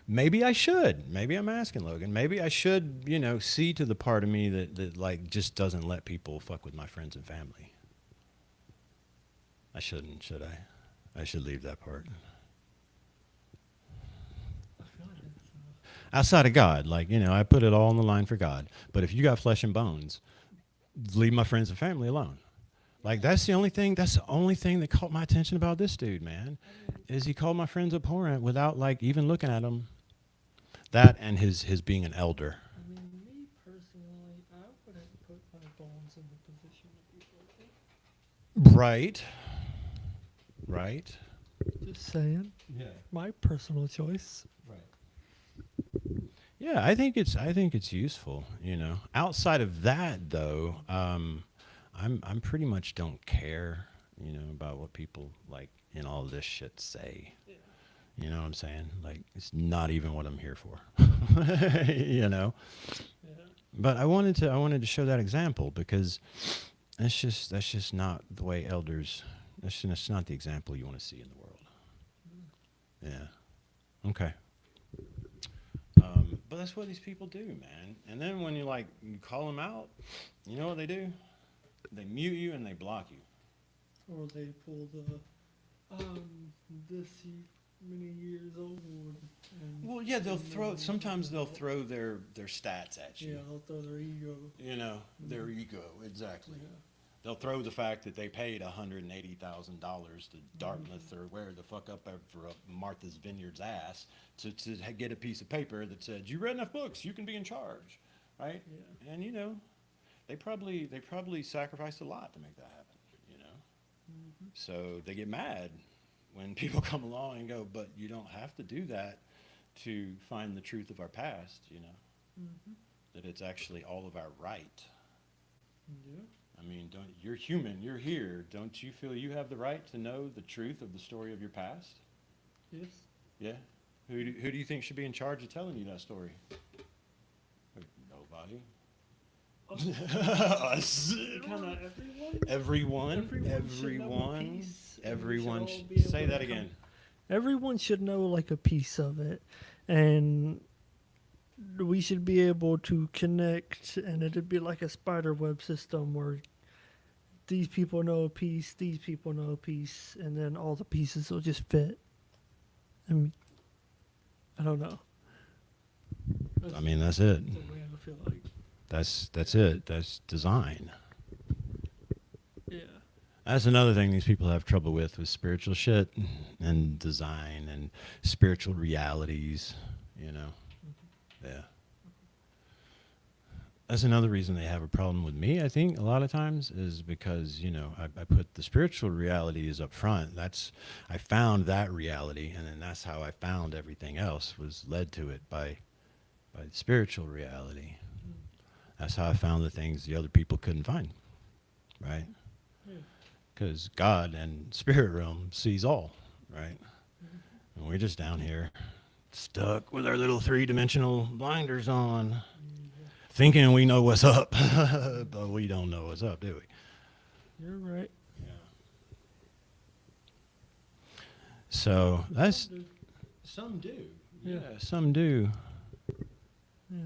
maybe I should. Maybe I'm asking Logan. Maybe I should, you know, see to the part of me that like just doesn't let people fuck with my friends and family. I shouldn't, should I? I should leave that part. I feel like it's, Outside of God, like, you know, I put it all on the line for God. But if you got flesh and bones, leave my friends and family alone. Like that's the only thing that caught my attention about this dude, man, is he called my friends abhorrent without like even looking at them. That and his being an elder. I mean, me personally, I wouldn't put my bones in the position of people. Right. Right. Just saying. Yeah. My personal choice. Right. Yeah, I think it's useful, you know. Outside of that though, I'm pretty much don't care, you know, about what people like in all this shit say. Yeah. You know what I'm saying? Like it's not even what I'm here for. You know. Yeah. But I wanted to show that example because that's just not the way elders. That's not the example you want to see in the world. Yeah. Okay. But that's what these people do, man. And then when you call them out, you know what they do? They mute you and they block you. Or they pull the, this many years old. And Well, yeah, sometimes they'll throw their stats at you. Yeah, they'll throw their ego. You know, their ego, exactly. Yeah. They'll throw the fact that they paid $180,000 to Dartmouth or where the fuck up for Martha's Vineyard's ass to get a piece of paper that said, you read enough books, you can be in charge, right? Yeah. And, you know, they probably sacrificed a lot to make that happen, you know? Mm-hmm. So they get mad when people come along and go, but you don't have to do that to find the truth of our past, you know? Mm-hmm. That it's actually all of our right. Yeah. I mean, you're human, you're here. Don't you feel you have the right to know the truth of the story of your past? Yes. Yeah? Who do you think should be in charge of telling you that story? Nobody. Us. Kind of everyone. Everyone. Everyone should know a piece, and we should Everyone. all be able Say to that come- again. Everyone should know like a piece of it, and we should be able to connect, and it'd be like a spider web system where these people know a piece, these people know a piece, and then all the pieces will just fit. I mean, I don't know. I mean, that's it. That's the way I feel like. That's it. That's design. Yeah. That's another thing these people have trouble with spiritual shit and design and spiritual realities, you know. Yeah. That's another reason they have a problem with me, I think, a lot of times, is because, you know, I put the spiritual reality is up front. I found that reality, and then that's how I found everything else, was led to it by the spiritual reality. That's how I found the things the other people couldn't find, right? Because God and spirit realm sees all, right? And we're just down here stuck with our little three-dimensional blinders on, thinking we know what's up, but we don't know what's up, do we? You're right. Yeah. So that's some do. Yeah. Some do. Yeah.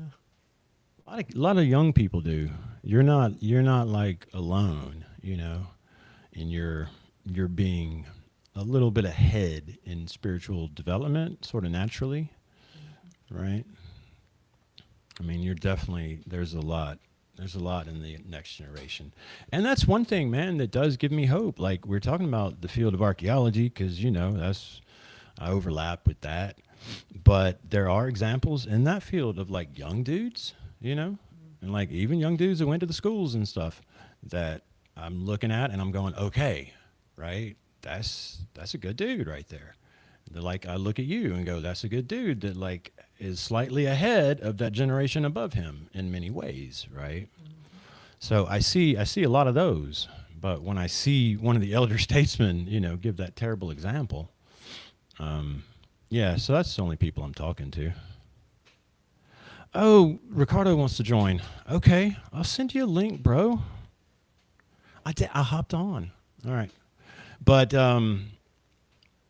A lot of young people do. You're not like alone, in your being a little bit ahead in spiritual development, sort of naturally, right? I mean, you're definitely there's a lot. There's a lot in the next generation. And that's one thing, man, that does give me hope. Like we're talking about the field of archaeology cuz that's I overlap with that. But there are examples in that field of like young dudes, and like even young dudes that went to the schools and stuff that I'm looking at and I'm going, "Okay, right? That's a good dude right there." Like I look at you and go, that's a good dude that like is slightly ahead of that generation above him in many ways, right? So I see a lot of those, but when I see one of the elder statesmen, give that terrible example, yeah, so that's the only people I'm talking to. Oh, Ricardo wants to join. Okay, I'll send you a link, bro. I hopped on. All right, but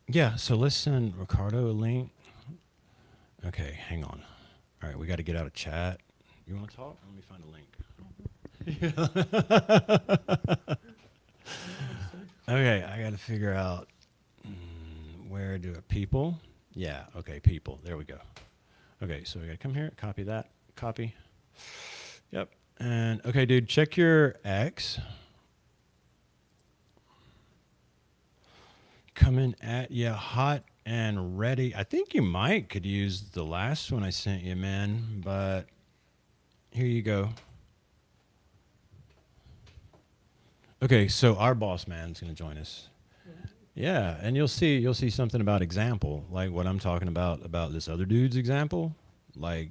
yeah, so let's send Ricardo a link. Okay, hang on. All right, we got to get out of chat. You want to talk? Let me find a link. Okay, I got to figure out where do it. People? Yeah, okay, people. There we go. Okay, so we got to come here, copy that, copy. Yep. And okay, dude, check your X. Coming at you hot and ready. I think you might could use the last one I sent you, man, but here you go. Okay, so our boss man's going to join us. Yeah, and you'll see something about example, like what I'm talking about this other dude's example. Like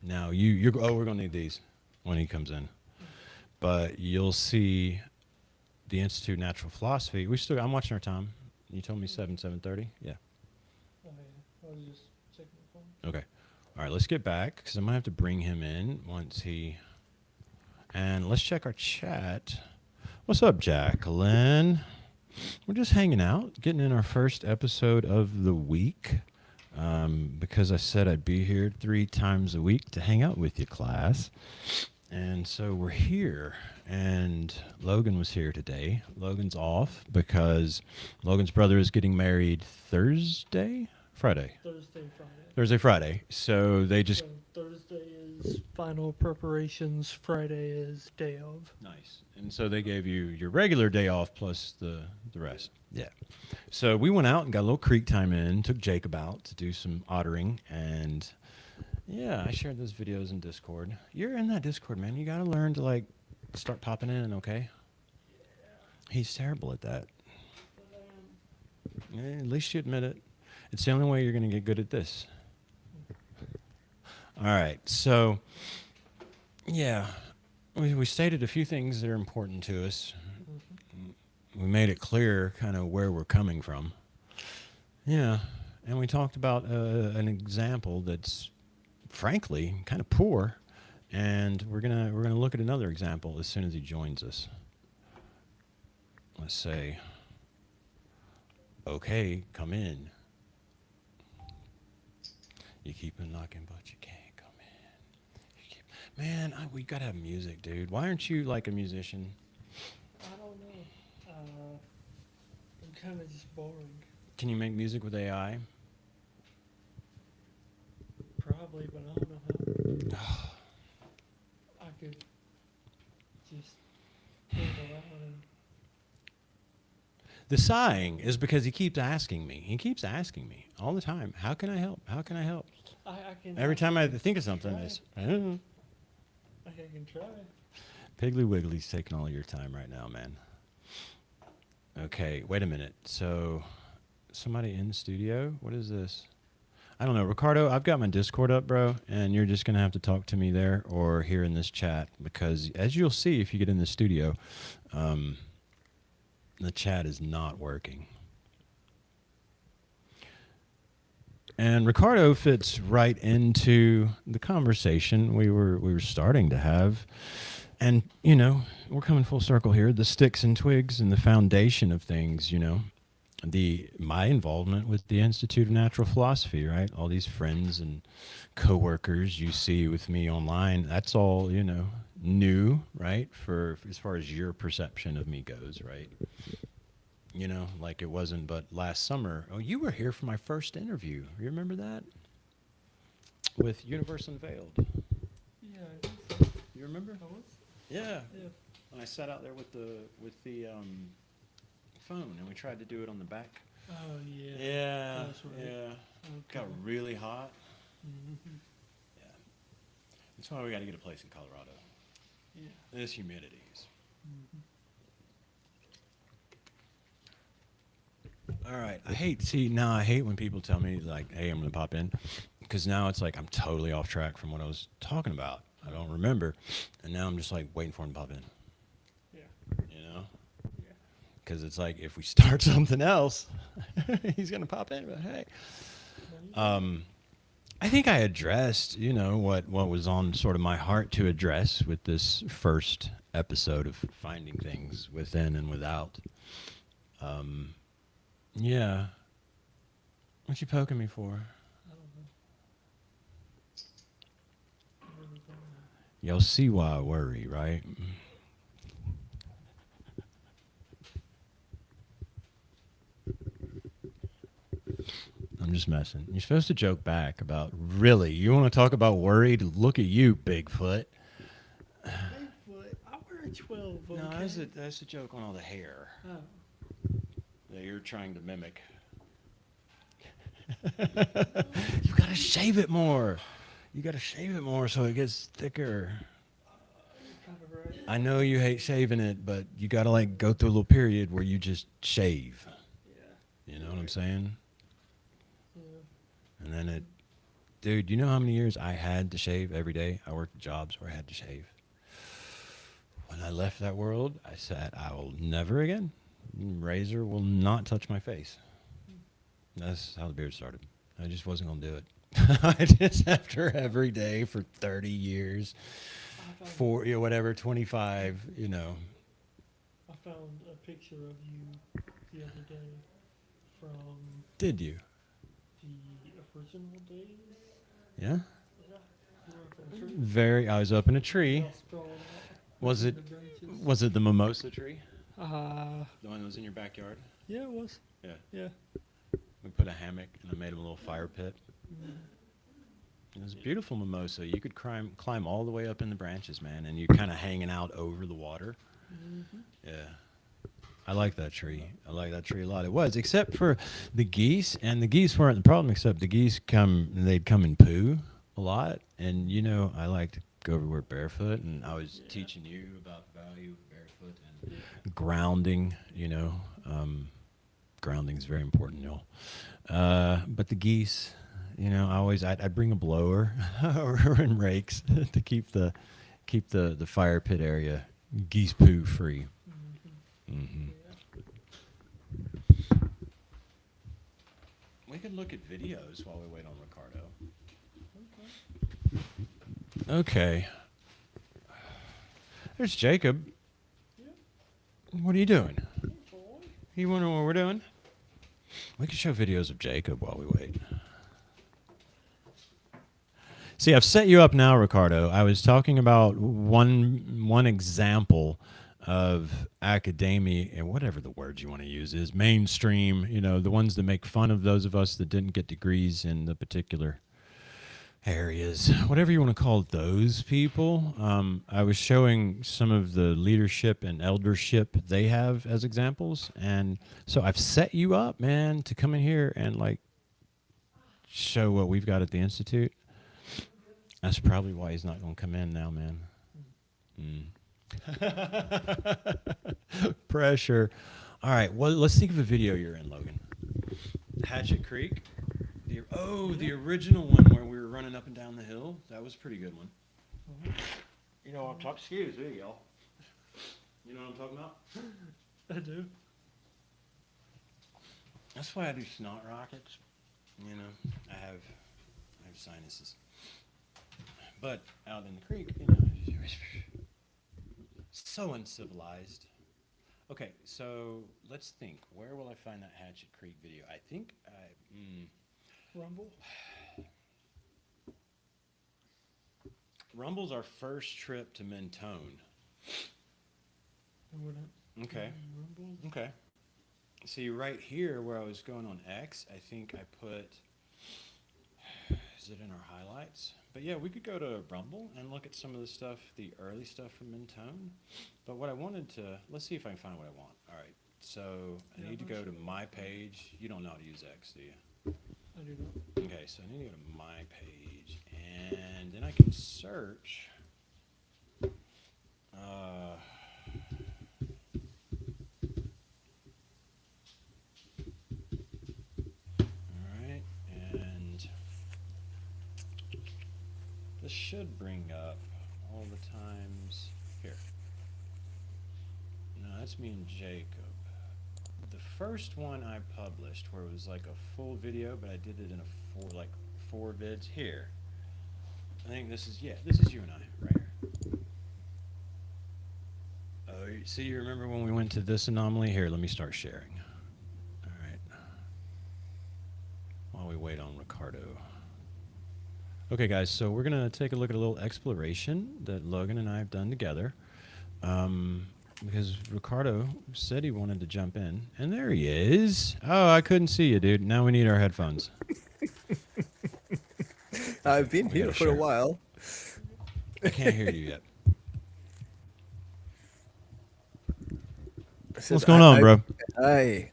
now you're we're going to need these when he comes in. But you'll see the Institute of Natural Philosophy. I'm watching our time. You told me 7:30? Yeah. Oh, yeah. I was just checking the phone. Okay. All right, let's get back because I'm going to have to bring him in once he... And let's check our chat. What's up, Jacqueline? We're just hanging out, getting in our first episode of the week because I said I'd be here 3 times a week to hang out with you, class. And so we're here, and Logan was here today. Logan's off because Logan's brother is getting married Friday. Thursday, Friday. So they just... So Thursday is final preparations. Friday is day of. Nice. And so they gave you your regular day off plus the rest. Yeah. So we went out and got a little creek time in, took Jacob out to do some ottering, and yeah, I shared those videos in Discord. You're in that Discord, man. You got to learn to like start popping in, okay? Yeah. He's terrible at that. Yeah, at least you admit it. It's the only way you're going to get good at this. All right. So, yeah, we stated a few things that are important to us. We made it clear kind of where we're coming from. Yeah. And we talked about an example that's frankly kind of poor, and we're gonna look at another example as soon as he joins us. Let's say, okay, come in. You keep on knocking, but you can't come in. Man, we gotta have music, dude. Why aren't you like a musician? I don't know. I'm kind of just boring. Can you make music with AI? Probably, but I don't know how. I could just think around and... The sighing is because he keeps asking me. He keeps asking me all the time. How can I help? How can I help? Every time I think of something, it's, I don't know. I can try. Piggly Wiggly's taking all your time right now, man. Okay, wait a minute. So, somebody in the studio? What is this? I don't know. Ricardo, I've got my Discord up, bro, and you're just going to have to talk to me there or here in this chat because, as you'll see if you get in the studio, the chat is not working. And Ricardo fits right into the conversation we were starting to have. And, we're coming full circle here. The sticks and twigs and the foundation of things, my involvement with the Institute of Natural Philosophy, right? All these friends and coworkers you see with me online, that's all, new, right? For as far as your perception of me goes, right? Like it wasn't but last summer. Oh, you were here for my first interview. You remember that? With Universe Unveiled. Yeah, I think so. You remember? I was? Yeah. Yeah. When I sat out there with the phone and we tried to do it on the back. Oh, yeah. Yeah. That's right. Yeah. Okay. Got really hot. Hmm. Yeah. That's why we got to get a place in Colorado. Yeah. This humidity is. Hmm. All right. I hate when people tell me, like, hey, I'm going to pop in. Because now it's like I'm totally off track from what I was talking about. I don't remember. And now I'm just like waiting for him to pop in. Yeah. Yeah. Because it's like if we start something else, he's going to pop in. But hey. I think I addressed, what was on sort of my heart to address with this first episode of Finding Things Within and Without. Yeah. What you poking me for? I don't know. I really don't know. You'll see why I worry, right? I'm just messing. You're supposed to joke back about, really, you want to talk about worried? Look at you, Bigfoot. Bigfoot, I wear a 12, okay? No, that's a joke on all the hair Oh. that you're trying to mimic. You gotta shave it more. You gotta shave it more so it gets thicker. You're kind of right. I know you hate shaving it, but you gotta like go through a little period where you just shave. Yeah. You know what I'm saying? Yeah. And then dude, you know how many years I had to shave every day? I worked jobs where I had to shave. When I left that world, I said, I will never again. Razor will not touch my face. That's how the beard started. I just wasn't going to do it. I just, after every day for 30 years, 25, I found a picture of you the other day from Did you? the original days. Yeah? Yeah. You were up in a tree. I was up in a tree. All sprawled out Was it, between the branches. was it the mimosa tree? The one that was in your backyard? Yeah, it was. Yeah. Yeah. We put a hammock and I made a little fire pit. Mm. It was a beautiful mimosa. You could climb all the way up in the branches, man, and you're kind of hanging out over the water. Mm-hmm. Yeah. I like that tree. I like that tree a lot. It was, except for the geese, and the geese weren't the problem, except the geese they'd come and poo a lot. And, I like to go everywhere barefoot, and I was teaching you about the value of barefoot and grounding, grounding is very important, y'all. But the geese, I'd bring a blower and rakes to keep the fire pit area geese poo free. Mm-hmm. Mm-hmm. Yeah. We could look at videos while we wait on Ricardo. Okay. Okay. There's Jacob. Yeah. What are you doing? Hey, boy. You wondering what we're doing? We could show videos of Jacob while we wait. See, I've set you up now, Ricardo. I was talking about one example of academia, and whatever the word you want to use is, mainstream, the ones that make fun of those of us that didn't get degrees in the particular areas, whatever you want to call those people. I was showing some of the leadership and eldership they have as examples. And so I've set you up, man, to come in here and like show what we've got at the Institute. That's probably why he's not going to come in now, man. Pressure. All right, well, let's think of a video you're in, Logan. Hatchet Creek. The original one where we were running up and down the hill. That was a pretty good one. Mm-hmm. Excuse me, y'all. You know what I'm talking about? I do. That's why I do snot rockets. I have sinuses. But out in the creek, so uncivilized. Okay, so let's think. Where will I find that Hatchet Creek video? I think Rumble. Rumble's our first trip to Mentone. Okay. Rumble. Okay. See, right here where I was going on X, I think I put. Is it in our highlights? But yeah, we could go to Rumble and look at some of the stuff, the early stuff from Mentone. But what I wanted to, let's see if I can find what I want. All right, so I need to go to my page. You don't know how to use X, do you? I do not. Okay, so I need to go to my page, and then I can search. All right, and this should bring up all the times here. No, that's me and Jacob. The first one I published, where it was like a full video, but I did it in four vids here. I think this is you and I right here. Oh, see, you remember when we went to this anomaly? Here, let me start sharing. All right. While we wait on Ricardo. Okay, guys, so we're going to take a look at a little exploration that Logan and I have done together. Because Ricardo said he wanted to jump in. And there he is. Oh, I couldn't see you, dude. Now we need our headphones. I've been here for a while. I can't hear you yet. What's going on, bro?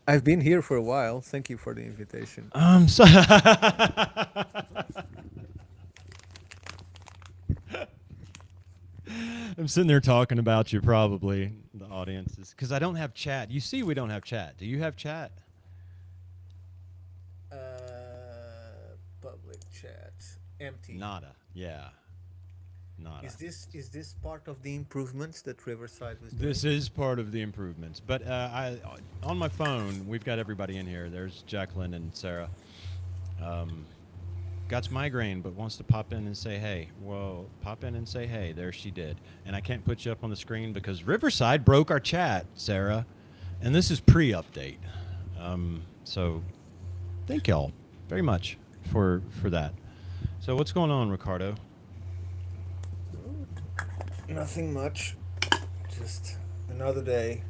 I've been here for a while. Thank you for the invitation. So I'm sitting there talking about you, probably, the audiences, because I don't have chat. You see we don't have chat. Do you have chat? Public chat. Empty. Nada. Yeah. Nada. Is this part of the improvements that Riverside was doing? This is part of the improvements. But on my phone, we've got everybody in here. There's Jacqueline and Sarah. Got migraine, but wants to pop in and say hey. Well, pop in and say hey. There she did. And I can't put you up on the screen because Riverside broke our chat, Sarah. And this is pre-update. So thank y'all very much for that. So what's going on, Ricardo? Nothing much. Just another day.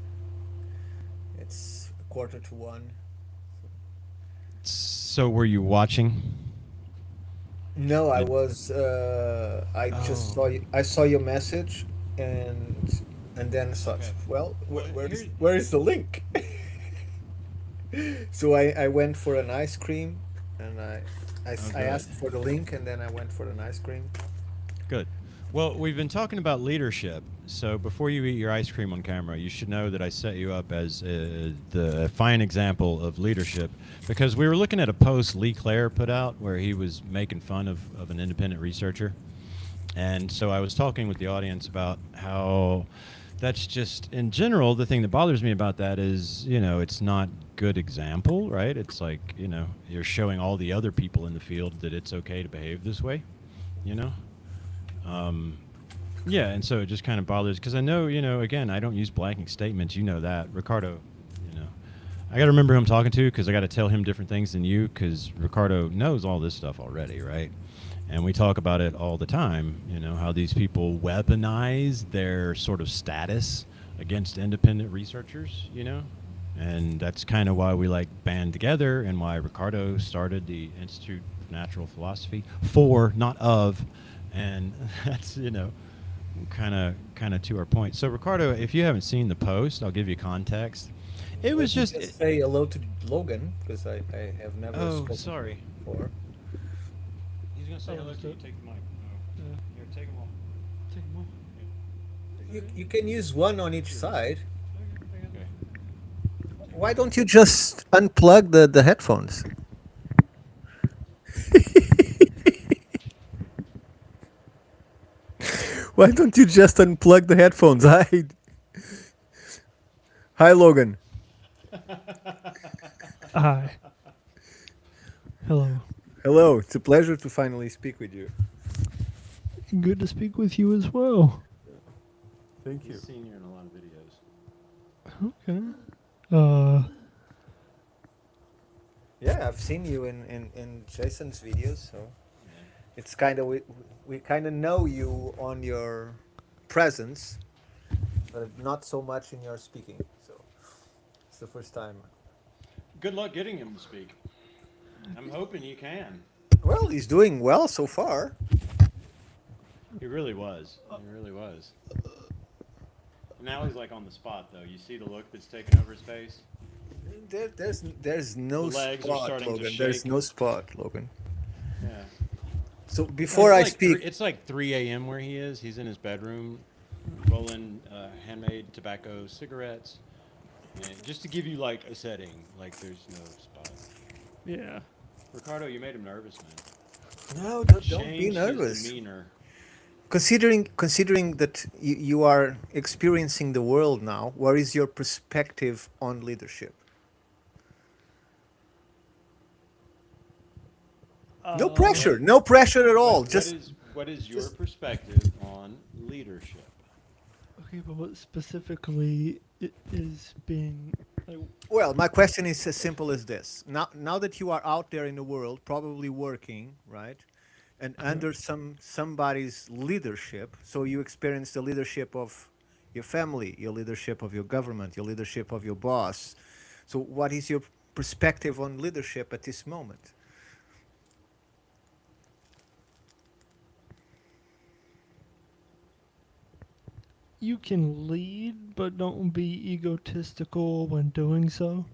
It's 1:45. So were you watching? No, I was. I just saw you. I saw your message, and then thought, Okay. well, Well, where is the link? So I went for an ice cream, and I good. asked for the link, and then I went for an ice cream. Good. Well, we've been talking about leadership. So before you eat your ice cream on camera, you should know that I set you up as the fine example of leadership, because we were looking at a post Lee Clare put out where he was making fun of an independent researcher. And so I was talking with the audience about how that's just, in general, the thing that bothers me about that is, it's not good example, right? It's like, you're showing all the other people in the field that it's okay to behave this way, Yeah, and so it just kind of bothers, because I know, again, I don't use blanking statements. You know that. Ricardo, I got to remember who I'm talking to, because I got to tell him different things than you, because Ricardo knows all this stuff already, right? And we talk about it all the time, how these people weaponize their sort of status against independent researchers, And that's kind of why we band together, and why Ricardo started the Institute of Natural Philosophy for, not of. And that's, kind of to our point. So, Ricardo, if you haven't seen the post, I'll give you context. It was Let me just say hello to Logan, because I have never spoken sorry. before. He's gonna say Oh, hello to you. okay. Take the mic. Yeah. Here, take them all. Take 'em off. You can use one on each side. Okay. Why don't you just unplug the headphones? Why don't you just unplug the headphones? Hi, Logan. Hi. Hello. Hello. It's a pleasure to finally speak with you. Good to speak with you as well. Thank He's seen you in a lot of videos. Okay. Uh, Yeah, I've seen you in Jason's videos, so it's kind of we kind of know you on your presence, but not so much in your speaking. So it's the first time. Good luck getting him to speak. I'm hoping you can. Well, he's doing well so far. He really was. He really was. Now he's like on the spot, though. You see the look that's taken over his face? There's The no legs are spot, starting to Logan. There's shake. no spot, Logan. Yeah. So And before I speak, it's like 3 a.m. where he is. He's in his bedroom, rolling handmade tobacco cigarettes, and just to give you like a setting, like there's no spot. yeah. Ricardo, you made him nervous, man. no, don't be Changed his nervous. demeanor. Considering that you are experiencing the world now, what is your perspective on leadership? No Uh, pressure, no pressure at all. What Just what is your just perspective on leadership? okay, but what specifically is being like? well, my question is as simple as this. Now that you are out there in the world, probably working, right? And Yeah. under somebody's leadership, so you experience the leadership of your family, your leadership of your government, your leadership of your boss. So what is your perspective on leadership at this moment? You can lead, but don't be egotistical when doing so.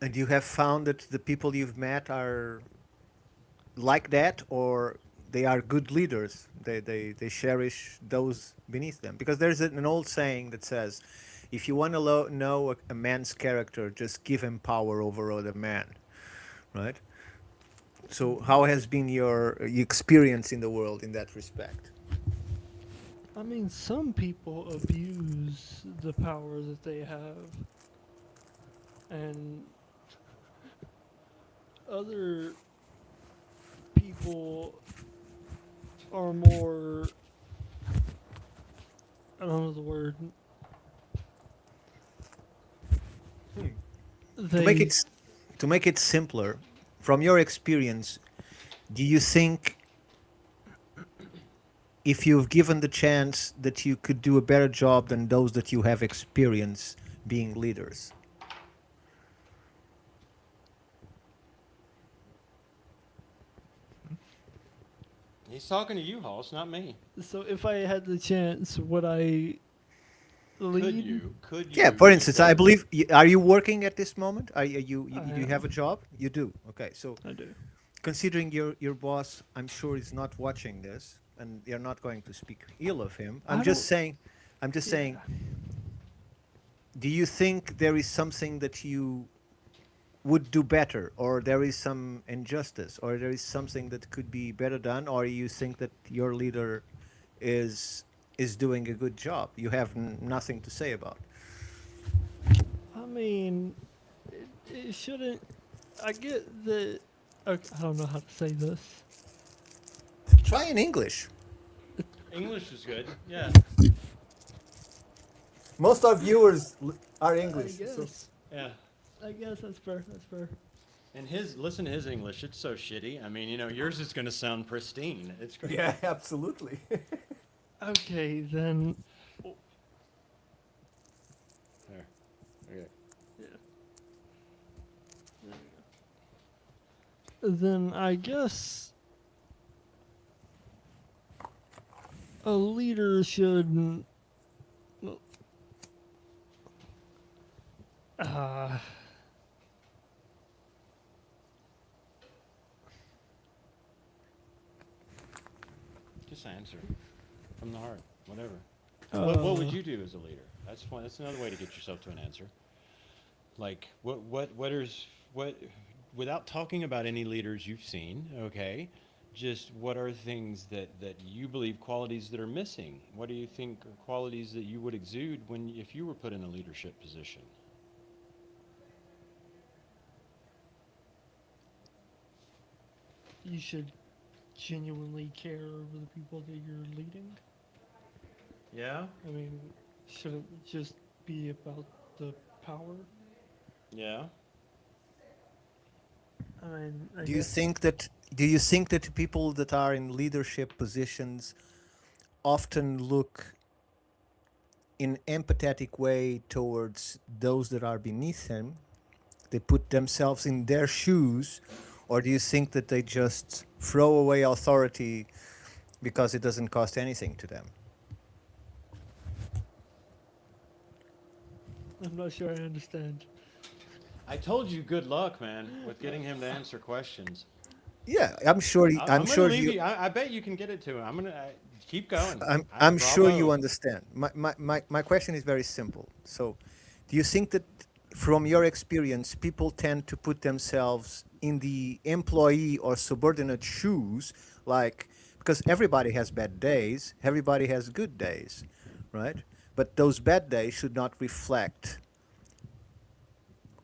And you have found that the people you've met are like that, or they are good leaders. They cherish those beneath them. Because there's an old saying that says, if you want to know a man's character, just give him power over other men, right? So how has been your experience in the world in that respect? I mean, some people abuse the power that they have, and other people are more. I don't know the word. To make They. it to make it simpler, from your experience, do you think if you've given the chance that you could do a better job than those that you have experience being leaders? He's talking to you, Hoss, not me. So if I had the chance, would I Could lead? you? Could Yeah, you for do instance, I better? believe, are you working at this moment? I Do you have a am. job? You do. Okay, so I do. considering your boss, I'm sure is not watching this, and you're not going to speak ill of him. I don't. I'm just saying, Yeah. do you think there is something that you would do better, or there is some injustice, or there is something that could be better done, or you think that your leader is doing a good job? You have nothing to say about. I mean, it shouldn't. I get that. Okay, I don't know how to say this. Try in English. English is good. Yeah. Most of viewers are I English, so guess. Yeah. I guess that's fair. That's fair. And listen to his English. It's so shitty. I mean, yours is going to sound pristine. It's great. yeah, absolutely. Okay, then. There. Okay. Yeah. Then I guess a leader should. Uh, Just answer from the heart. Whatever. What would uh, you do as a leader? That's one. That's another way to get yourself to an answer. Like what without talking about any leaders you've seen, okay? Just what are things that you believe qualities that are missing? What do you think are qualities that you would exude when if you were put in a leadership position? you should genuinely care over the people that you're leading. Yeah. I mean, shouldn't just be about the power. Yeah. I mean, I Do you guess think that do you think that people that are in leadership positions often look in empathetic way towards those that are beneath them? They put themselves in their shoes, or do you think that they just throw away authority because it doesn't cost anything to them? I'm not sure I understand. I told you good luck, man, with getting him to answer questions. Yeah, I'm sure. I'm I'm gonna sure leave you. you. I bet you can get it to him. I'm gonna keep going. I'm sure you Bravo. understand. My question is very simple. So, do you think that from your experience, people tend to put themselves in the employee or subordinate shoes, like, because everybody has bad days, everybody has good days, right? But those bad days should not reflect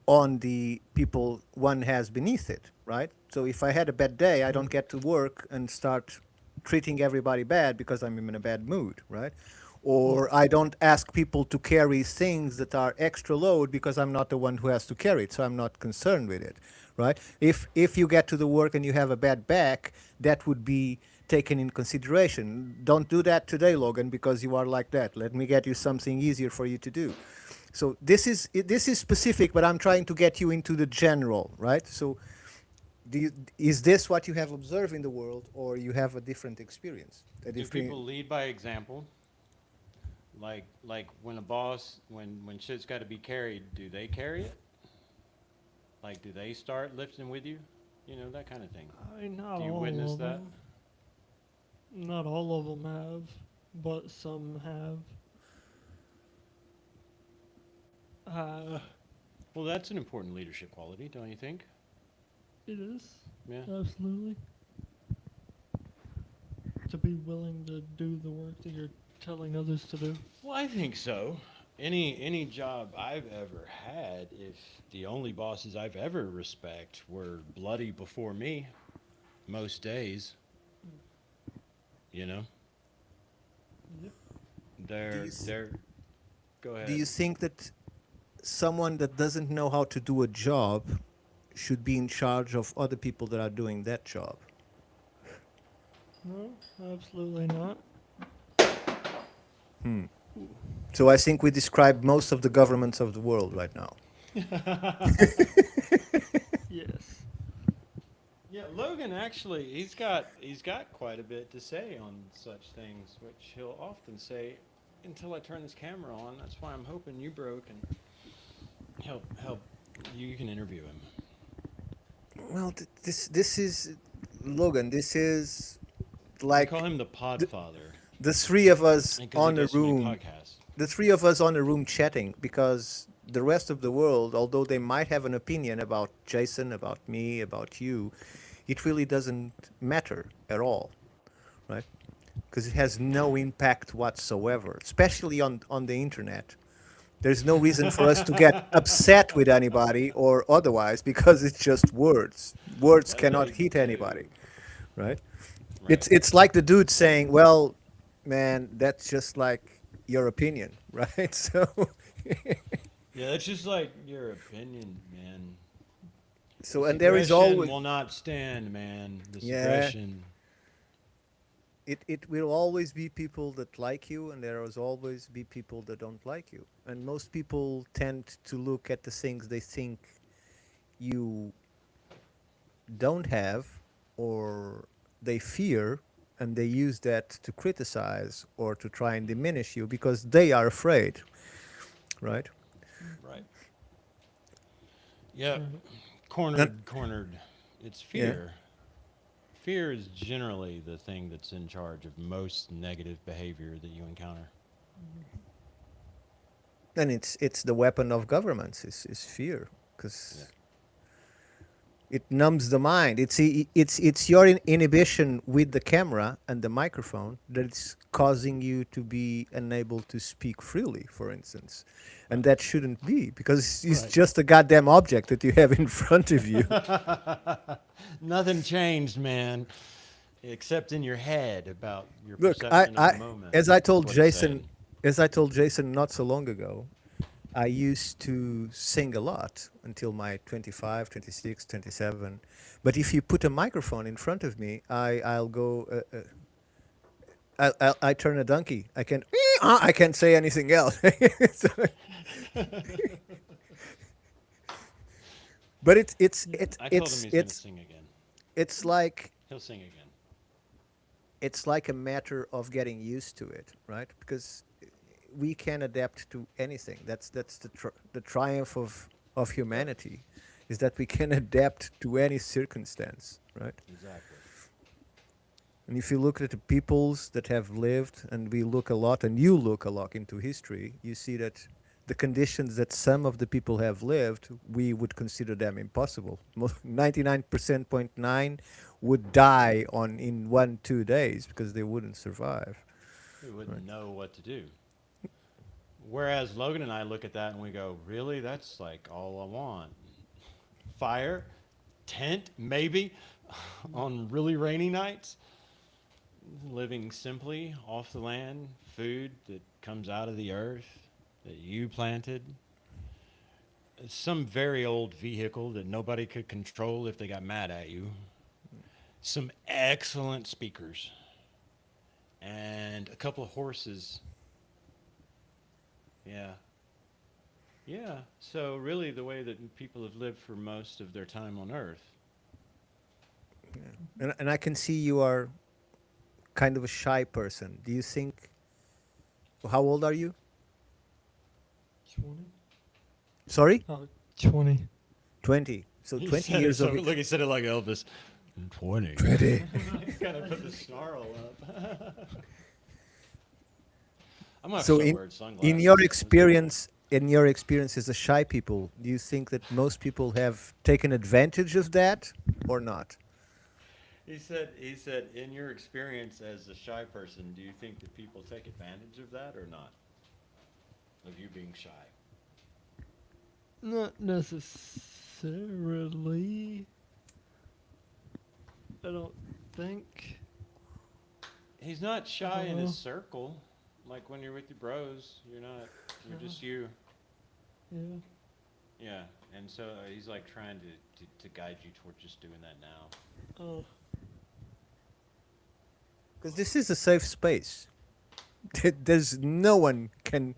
on the people one has beneath it, right? So if I had a bad day, I don't get to work and start treating everybody bad because I'm in a bad mood, right? Or I don't ask people to carry things that are extra load because I'm not the one who has to carry it, so I'm not concerned with it, right? If you get to the work and you have a bad back, that would be taken in consideration. Don't do that today, Logan, because you are like that. Let me get you something easier for you to do. So this is specific, but I'm trying to get you into the general, right? So is this what you have observed in the world, or you have a different experience? Do people lead by example? Like when a boss, when shit's got to be carried, do they carry it? Like, do they start lifting with you? You know, that kind of thing. I mean, not Do you all witness of that? them. Not all of them have, but some have. Well, that's an important leadership quality, don't you think? It is Yeah. absolutely to be willing to do the work that you're telling others to do. Well, I think so. Any job I've ever had, if the only bosses I've ever respect were bloody before me, most days, you know, Yep. they're. Go ahead. do you think that someone that doesn't know how to do a job should be in charge of other people that are doing that job? No, absolutely not. So I think we described most of the governments of the world right now. Yes. Yeah, Logan actually he's got quite a bit to say on such things, which he'll often say until I turn this camera on. That's why I'm hoping you broke and help you can interview him. Well, this is Logan. This is I like call him the Podfather the three of us because on he the does so many room. podcasts. The three of us on the room chatting, because the rest of the world, although they might have an opinion about Jason, about me, about you, it really doesn't matter at all, right? Because it has no impact whatsoever, especially on the internet. There's no reason for us to get upset with anybody or otherwise, because it's just words. Words That's cannot very hit true. anybody, right? Right. It's like the dude saying, "Well, man, that's just like your opinion," right? So, Yeah, that's just like your opinion, man. so This and there is aggression always will not stand, man. This yeah, aggression. it will always be people that like you, and there will always be people that don't like you. And most people tend to look at the things they think you don't have, or they fear, and they use that to criticize or to try and diminish you because they are afraid, right? Right. Yeah. Right. Cornered. It's Yeah. fear. Fear is generally the thing that's in charge of most negative behavior that you encounter. And it's the weapon of governments is fear, because Yeah. it numbs the mind. It's your inhibition with the camera and the microphone that's causing you to be unable to speak freely, for instance, and that shouldn't be, because it's Right. just a goddamn object that you have in front of you. Nothing changed, man, except in your head about your Look, perception of the moment. as I told That's what it's Jason, saying. as I told Jason not so long ago, I used to sing a lot until my 25, 26, 27. But if you put a microphone in front of me, I'll go. I turn a donkey. I can't say anything else. So- but I told him he's going to sing again. it's like He'll sing again. it's like a matter of getting used to it, right? Because we can adapt to anything. That's the triumph of humanity, is that we can adapt to any circumstance, right? Exactly. And if you look at the peoples that have lived, and we look a lot, and you look a lot into history, you see that the conditions that some of the people have lived, we would consider them impossible. 99% point nine would die on in 1 2 days because they wouldn't survive. We wouldn't know what to do. Whereas Logan and I look at that and we go, really? That's like all I want. Fire, tent, maybe, on really rainy nights. Living simply off the land, food that comes out of the earth that you planted. Some very old vehicle that nobody could control if they got mad at you. Some excellent speakers. And a couple of horses. Yeah. Yeah. So really the way that people have lived for most of their time on earth. And I can see you are kind of a shy person. Do you think? How old are you? 20? Sorry, Oh, 20. 20. So He 20 said years it of so, look, he said it like Elvis. 20. 20. He's got to put the snarl up. I'm going to So have to in wear sunglasses. in your experience, as a shy people, do you think that most people have taken advantage of that or not? He said, in your experience as a shy person, do you think that people take advantage of that or not? Of you being shy? Not necessarily. I don't think. He's not shy in Uh-huh. his circle. Like when you're with your bros, you're not. You're just you. Yeah. Yeah. And so he's like trying to guide you toward just doing that now. Oh. Because this is a safe space. There's no one can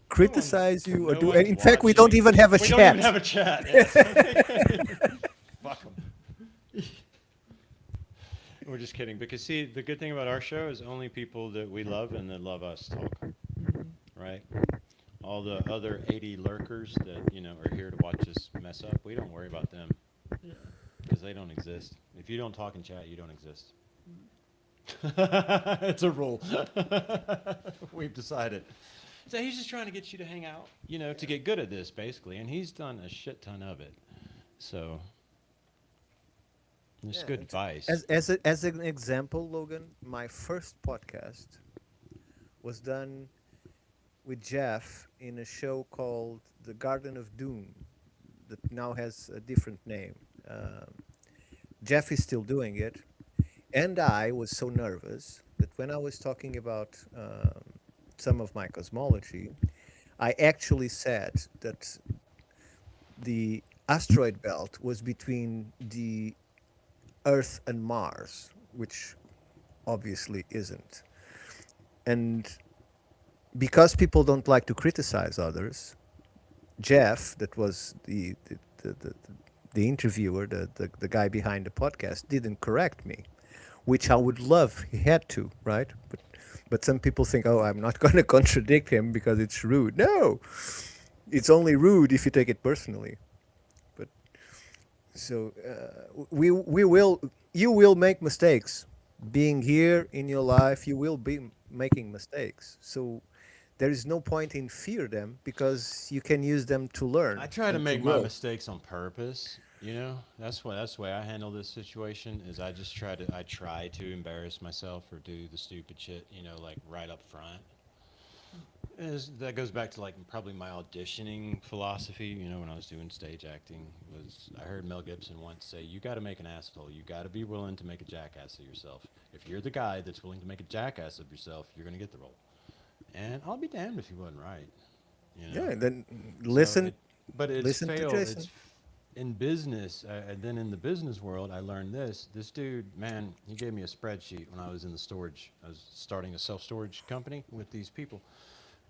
criticize you or No do. And one's in fact, we don't watching. even have a We chat. don't even have a chat. Yes. Fuck 'em. We're just kidding. Because see, the good thing about our show is only people that we love and that love us talk, right? All the other 80 lurkers that are here to watch us mess up, we don't worry about them Yeah. because they don't exist. If you don't talk and chat, you don't exist. It's a rule. We've decided. So he's just trying to get you to hang out, to get good at this, basically. And he's done a shit ton of it. So it's Yeah, good advice. as an example, Logan, my first podcast was done with Jeff in a show called The Garden of Doom that now has a different name. Jeff is still doing it, and I was so nervous that when I was talking about some of my cosmology, I actually said that the asteroid belt was between the Earth and Mars, which obviously isn't. And because people don't like to criticize others, Jeff, that was the interviewer, the guy behind the podcast, didn't correct me, which I would love he had to, right? But some people think, oh, I'm not going to contradict him because it's rude. No, it's only rude if you take it personally. But so we will you will make mistakes. Being here in your life, you will be making mistakes. So there is no point in fear them because you can use them to learn I try to and to make my grow. mistakes on purpose. That's the way I handle this situation. Is I try to embarrass myself or do the stupid shit. Like right up front. That goes back to like probably my auditioning philosophy. When I was doing stage acting, was I heard Mel Gibson once say, "You got to make an asshole. You got to be willing to make a jackass of yourself. If you're the guy that's willing to make a jackass of yourself, you're gonna get the role." And I'll be damned if he wasn't right. You know. Yeah, then So listen it, but it's listen to failed. Jason. It's in business. And then in the business world, I learned this. This dude, man, he gave me a spreadsheet when I was in the storage. I was starting a self storage company with these people,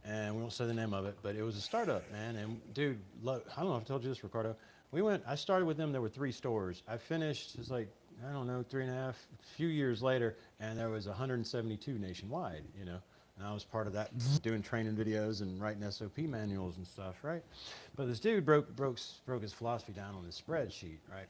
and we won't say the name of it, but it was a startup, man. And dude, look, I don't know if I told you this, Ricardo. We went. I started with them. There were 3 stores. I finished. It's like I don't know, 3.5, few years later, and there was 172 nationwide. You know, and I was part of that, doing training videos and writing SOP manuals and stuff, right? But this dude broke his philosophy down on this spreadsheet, right?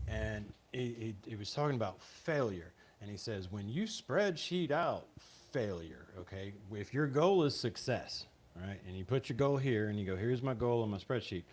And he was talking about failure, and he says when you spreadsheet out failure, okay, if your goal is success, right, and you put your goal here and you go, here's my goal on my spreadsheet,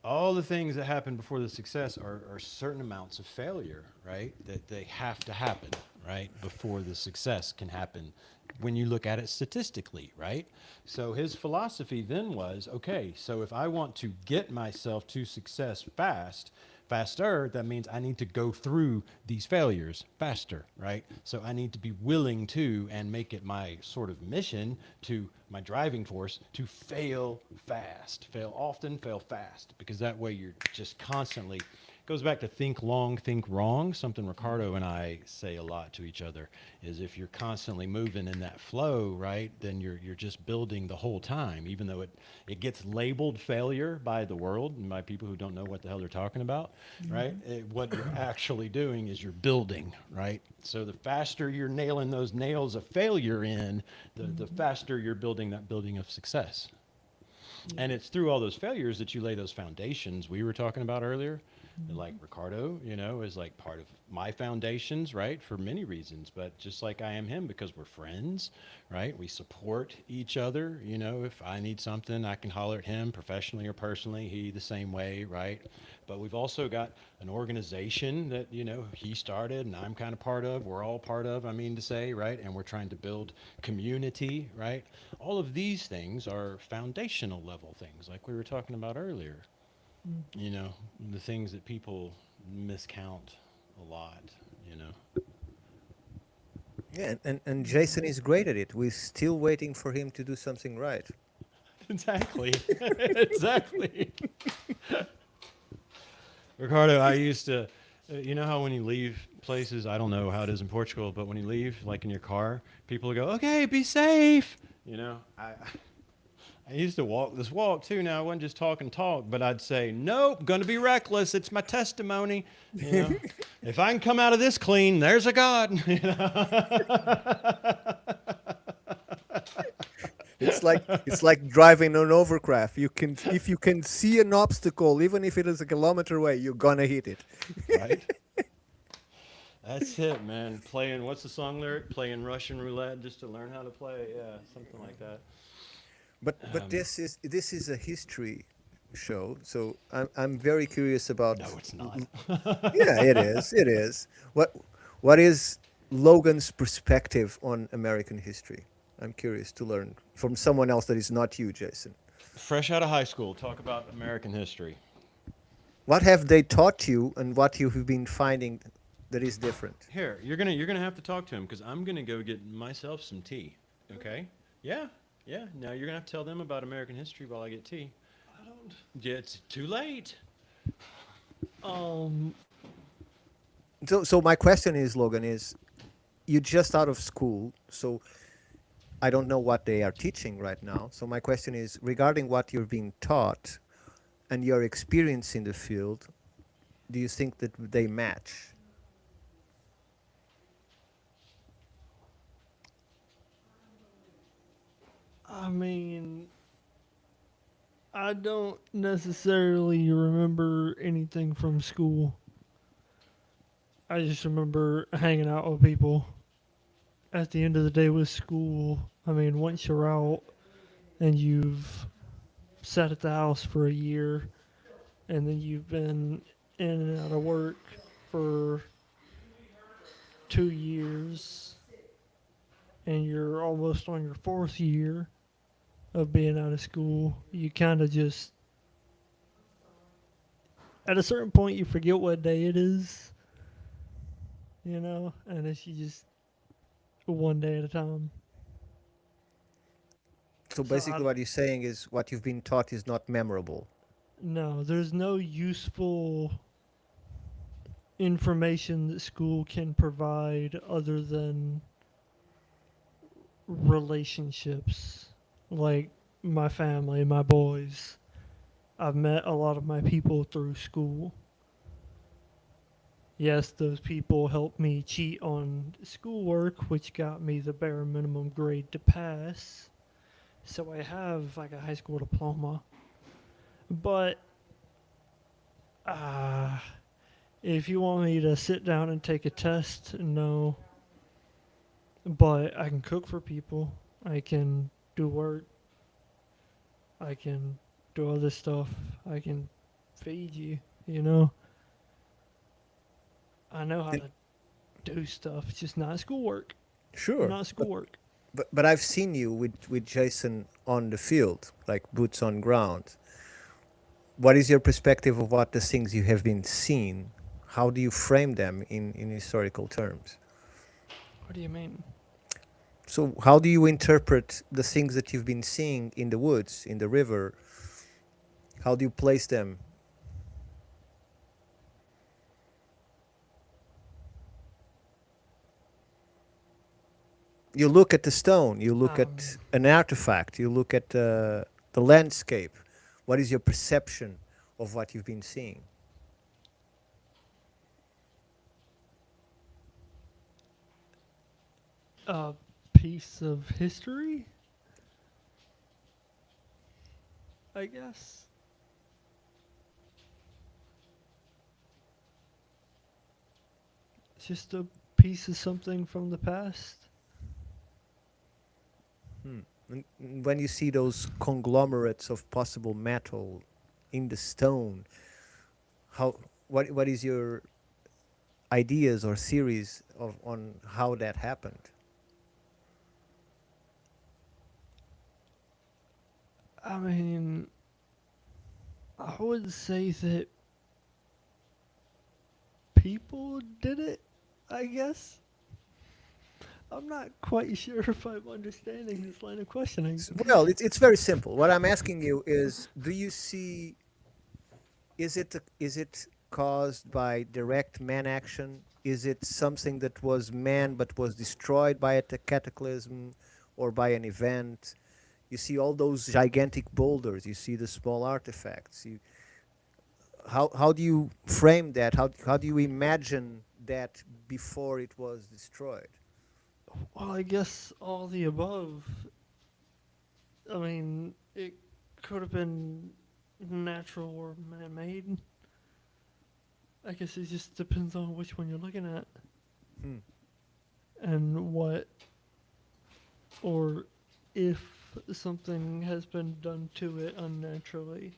all the things that happen before the success are certain amounts of failure, right? That they have to happen, right? Before the success can happen when you look at it statistically, right? So his philosophy then was, okay, so if I want to get myself to success faster, that means I need to go through these failures faster, right? So I need to be willing to and make it my sort of mission to my driving force to fail fast, fail often, fail fast, because that way you're just constantly goes back to think long, think wrong. Something Ricardo and I say a lot to each other is if you're constantly moving in that flow, right, then you're just building the whole time, even though it gets labeled failure by the world and by people who don't know what the hell they're talking about, right? What you're actually doing is you're building, right? So the faster you're nailing those nails of failure in, the faster you're building that building of success. And it's through all those failures that you lay those foundations we were talking about earlier. Like Ricardo, you know, is like part of my foundations, right? For many reasons, but just like I am him because we're friends, right? We support each other. You know, if I need something, I can holler at him professionally or personally. He the same way, right? But we've also got an organization that, you know, he started and I'm kind of part of, we're all part of, I mean to say, right? And we're trying to build community, right? All of these things are foundational level things like we were talking about earlier. You know, the things that people miscount a lot, you know. Yeah, and Jason is great at it. We're still waiting for him to do something right. Exactly. Exactly. Ricardo, I used to, you know how when you leave places, I don't know how it is in Portugal, but when you leave, like in your car, people go, okay, be safe. You know, I used to walk this walk too. Now I wasn't just talk, but I'd say, nope, gonna be reckless. It's my testimony. You know, if I can come out of this clean, there's a God. You know? It's like driving an overcraft. You can if you can see an obstacle, even if it is a kilometer away, you're gonna hit it. Right? That's it, man. Playing, what's the song lyric? Playing Russian roulette just to learn how to play. Yeah, something like that. But this is a history show, so I'm very curious No, about. it's not. Yeah, it is. It is. What is Logan's perspective on American history? I'm curious to learn from someone else that is not you, Jason. Fresh out of high school, talk about American history. What have they taught you, and what you have been finding that is different? Here, you're gonna have to talk to him because I'm gonna go get myself some tea. Okay? Yeah, yeah. Now you're gonna have to tell them about American history while I get tea. I don't. Yeah, it's too late. Um, So my question is, Logan, is you're just out of school, so I don't know what they are teaching right now. So my question is regarding what you're being taught and your experience in the field, do you think that they match? I mean, I don't necessarily remember anything from school. I just remember hanging out with people. At the end of the day with school, I mean, once you're out and you've sat at the house for a year and then you've been in and out of work for 2 years and you're almost on your fourth year of being out of school, you kind of just, at a certain point, you forget what day it is, you know, and it's you just one day at a time. So So I basically, what you're saying is what you've been taught is not memorable. no, there's no useful information that school can provide other than relationships, like my family, my boys. I've met a lot of my people through school. Yes, those people helped me cheat on schoolwork, which got me the bare minimum grade to pass. So I have like a high school diploma. But uh, if you want me to sit down and take a test, no. But I can cook for people. I can do work. I can do other stuff. I can feed you, you know? I know how And to do stuff. It's just not schoolwork. sure, Not schoolwork. but I've seen you with Jason on the field, like boots on ground. What is your perspective of what the things you have been seeing? How do you frame them in historical terms? What do you mean? So how do you interpret the things that you've been seeing in the woods, in the river? How do you place them? You look at the stone, you look at an artifact, you look at the landscape. What is your perception of what you've been seeing? A piece of history, I guess. It's just a piece of something from the past. Hmm. And when you see those conglomerates of possible metal in the stone, how what is your ideas or theories of on how that happened? I mean, I would say that people did it, I guess. I'm not quite sure if I'm understanding this line of questioning. Well, it's very simple. What I'm asking you is, do you see, is it caused by direct man action? Is it something that was man but was destroyed by a cataclysm or by an event? You see all those gigantic boulders. You see the small artifacts. How do you frame that? How do you imagine that before it was destroyed? Well, I guess all the above. I mean, it could have been natural or man made. I guess it just depends on which one you're looking at Hmm. and what or if something has been done to it unnaturally.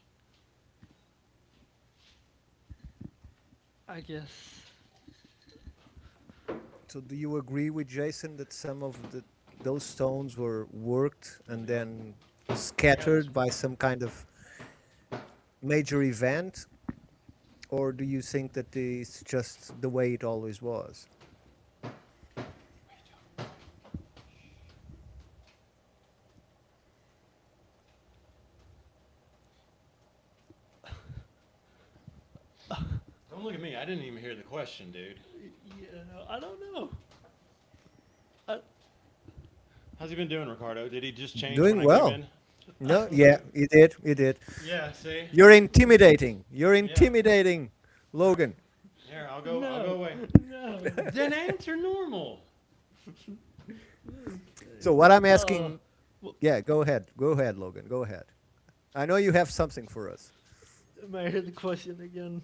I guess. So do you agree with Jason that some of those stones were worked and then scattered by some kind of major event, or do you think that it's just the way it always was? Don't look at me. I didn't even hear the question, dude. Yeah, I don't know. I, How's he been doing, Ricardo? Did he just change Doing when I came well. in? No, yeah, you did, you did. Yeah, see? You're intimidating. You're intimidating, Logan. Here, I'll go away. no. Then answer normal. So what I'm Uh, asking, well, yeah, go ahead, Logan, go ahead. I know you have something for us. may I hear the question again?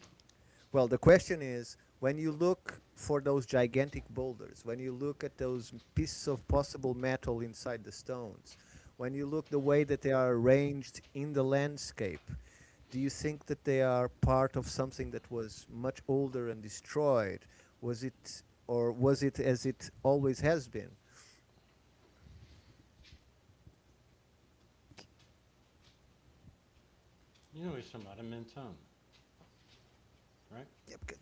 Well, the question is, when you look for those gigantic boulders, when you look at those pieces of possible metal inside the stones, when you look the way that they are arranged in the landscape, do you think that they are part of something that was much older and destroyed? Was it, or was it as it always has been? You know he's talking about a menton, right?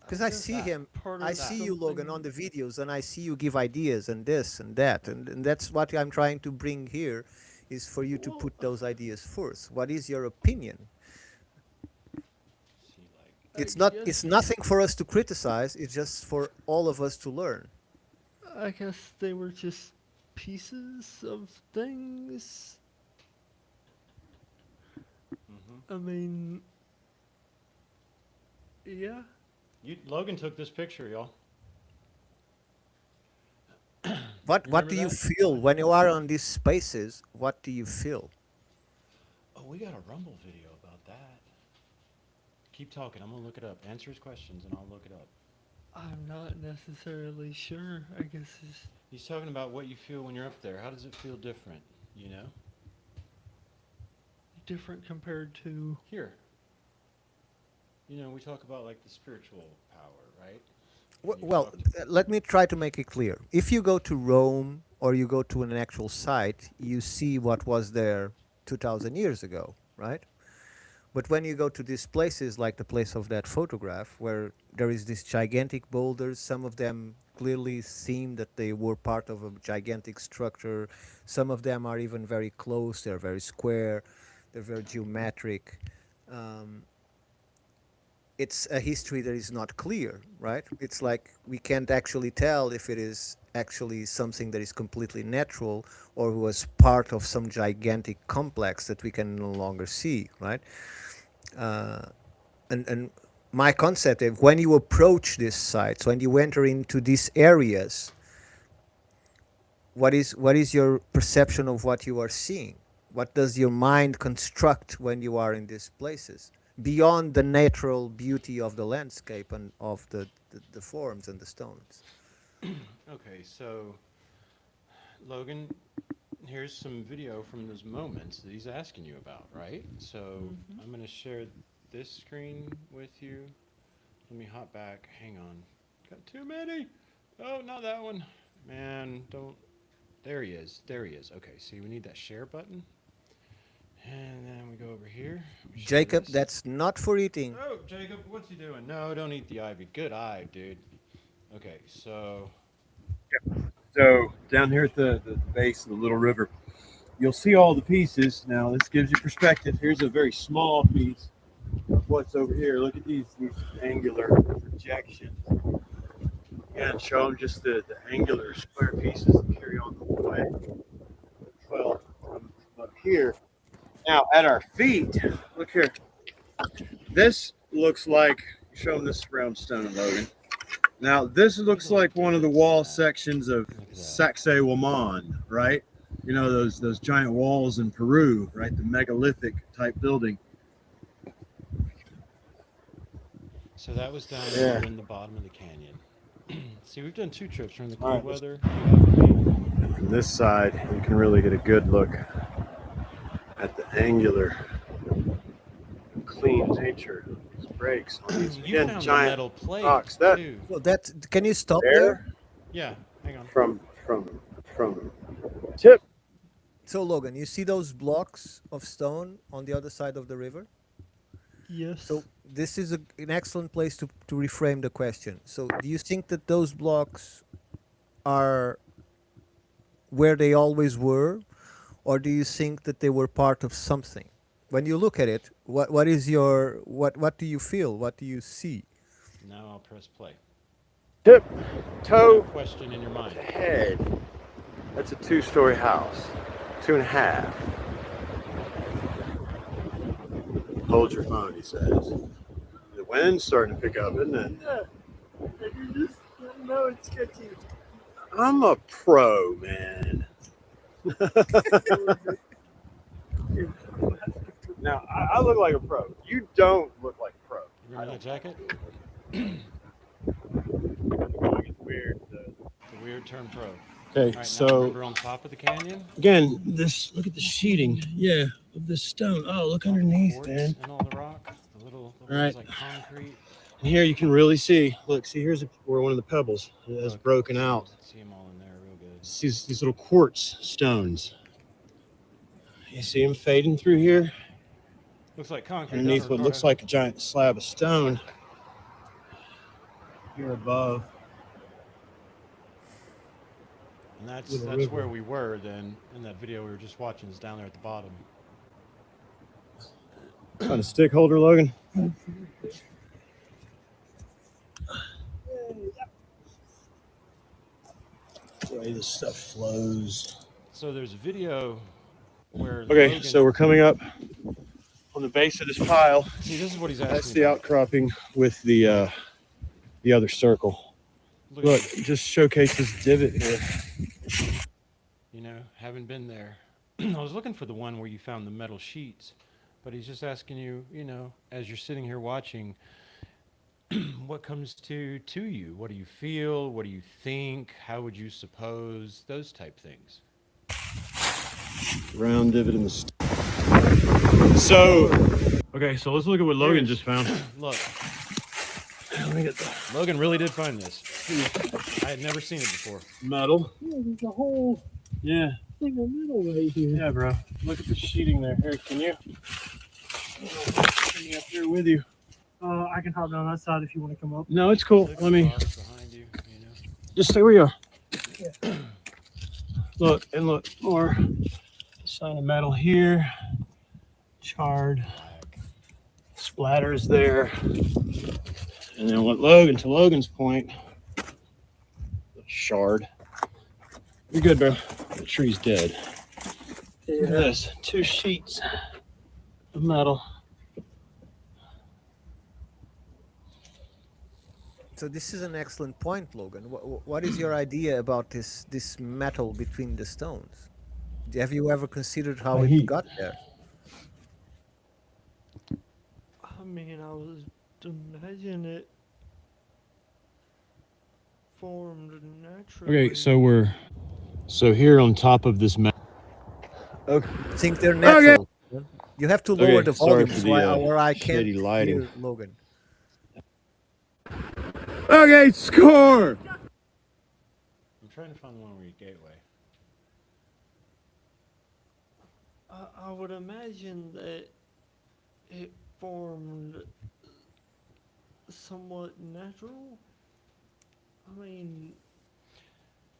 Because I see him, Part I of see you, Logan, on something. the videos, and I see you give ideas and this and that, and that's what I'm trying to bring here, is for you to Well, put those ideas first. What is your opinion? See, like, I It's guess nothing for us to criticize, it's just for all of us to learn. I guess they were just pieces of things. I mean, yeah. Logan took this picture, y'all. What Remember do you that? feel when you are on these spaces? What do you feel? Oh, we got a Rumble video about that. Keep talking. I'm gonna look it up. Answer his questions, and I'll look it up. I'm not necessarily sure. I guess it's He's talking about what you feel when you're up there. How does it feel different? You know? different compared to. Here. You know, we talk about like the spiritual power, right? And you Well, talked. let me try to make it clear. If you go to Rome or you go to an actual site, you see what was there 2,000 years ago, right? But when you go to these places, like the place of that photograph, where there is this gigantic boulders, some of them clearly seem that they were part of a gigantic structure. Some of them are even very close. They're very square. They're very geometric. Um, it's a history that is not clear, right? It's like we can't actually tell if it is actually something that is completely natural or was part of some gigantic complex that we can no longer see, right? Uh, and my concept is when you approach these sites, when you enter into these areas, what is your perception of what you are seeing? What does your mind construct when you are in these places beyond the natural beauty of the landscape and of the forms and the stones? Okay, so Logan, here's some video from those moments that he's asking you about, right? So I'm gonna share this screen with you. Let me hop back. Hang on. Got too many. Oh, not that one. Man, don't. There he is. There he is. Okay, see, we need that share button. And then we go over here. We share Jacob, this. that's not for eating. Oh, Jacob, what's he doing? No, don't eat the ivy. Good eye, dude. Okay, so. So down here at the base of the little river, you'll see all the pieces. Now this gives you perspective. Here's a very small piece of what's over here. Look at these angular projections. Again, show them just the angular square pieces that carry on the whole way. Well, from up here. Now at our feet, look here. This looks like, show them this round stone, Logan. Now, this looks like one of the wall sections of Sacsayhuaman, right? You know, those giant walls in Peru, right? The megalithic type building. So that was down Yeah. there in the bottom of the canyon. See, we've done 2 trips. We're in the All cold right. weather. And from this side, you can really get a good look at the angular, clean nature of these breaks on these, You again, found a giant metal plate rocks. That too. Well, that can you stop there, there? Yeah, hang on. from tip. So, Logan, you see those blocks of stone on the other side of the river? Yes. So this is an excellent place to reframe the question. So do you think that those blocks are where they always were, or do you think that they were part of something? When you look at it, what is your what do you feel? What do you see? Now I'll press play. Tip, No toe, question in your mind. head. That's a 2-story house, 2.5. Hold your phone, he says. The wind's starting to pick up, isn't it? You just know it's sketchy. I'm a pro, man. Now, I look like a pro. You don't look like a pro. You remember that jacket? It's weird. The weird term pro. Okay, All right, now so remember on top of the canyon? again, look at the sheeting. Yeah, of this stone. Oh, look All the underneath, quartz man. and all the rock. The little Right. like concrete. And here you can really see. Look, see, here's where one of the pebbles has broken out. See them all in there real good. It's these little quartz stones. You see them fading through here? Looks like concrete. Underneath doesn't what it, looks Ricardo? like a giant slab of stone. Here above. And that's Little that's river. where we were then in that video we were just watching is down there at the bottom. Find a stick holder, Logan. The way this stuff flows. So there's a video where Okay, Logan, so we're coming up on the base of this pile. see, this is what he's asking. That's the about. outcropping with the other circle. Look, it just showcases divot here. You know, haven't been there. I was looking for the one where you found the metal sheets, but he's just asking you, you know, as you're sitting here watching, what comes to you? What do you feel? What do you think? How would you suppose? Those type things. Round divot in the so okay, so let's look at what Logan just found. Look, Let me get the Logan really did find this. I had never seen it before. metal. Yeah, there's a whole Yeah, thing of metal right here. yeah, bro. Look at the sheeting there. Here, can you? Bring me up here with you. I can hop down that side if you want to come up. No, it's cool. Look Let me at the bars behind you, you know. just stay where you are. Yeah. Look and look more. Sign of metal here. Charred. Splatters there. And then what to Logan's point, the shard. You're good, bro. The tree's dead. Look at this. 2 sheets of metal. So this is an excellent point, Logan. What is your idea about this metal between the stones? Have you ever considered how it Heat. got there? I mean, I was imagine it formed naturally. Okay, so here on top of this metal. I think they're natural. You have to lower Okay, the sorry volume for so the, or I can't shady lighting. hear Logan. Okay, score! I'm trying to find the one where you gateway. I would imagine that it formed somewhat natural. I mean,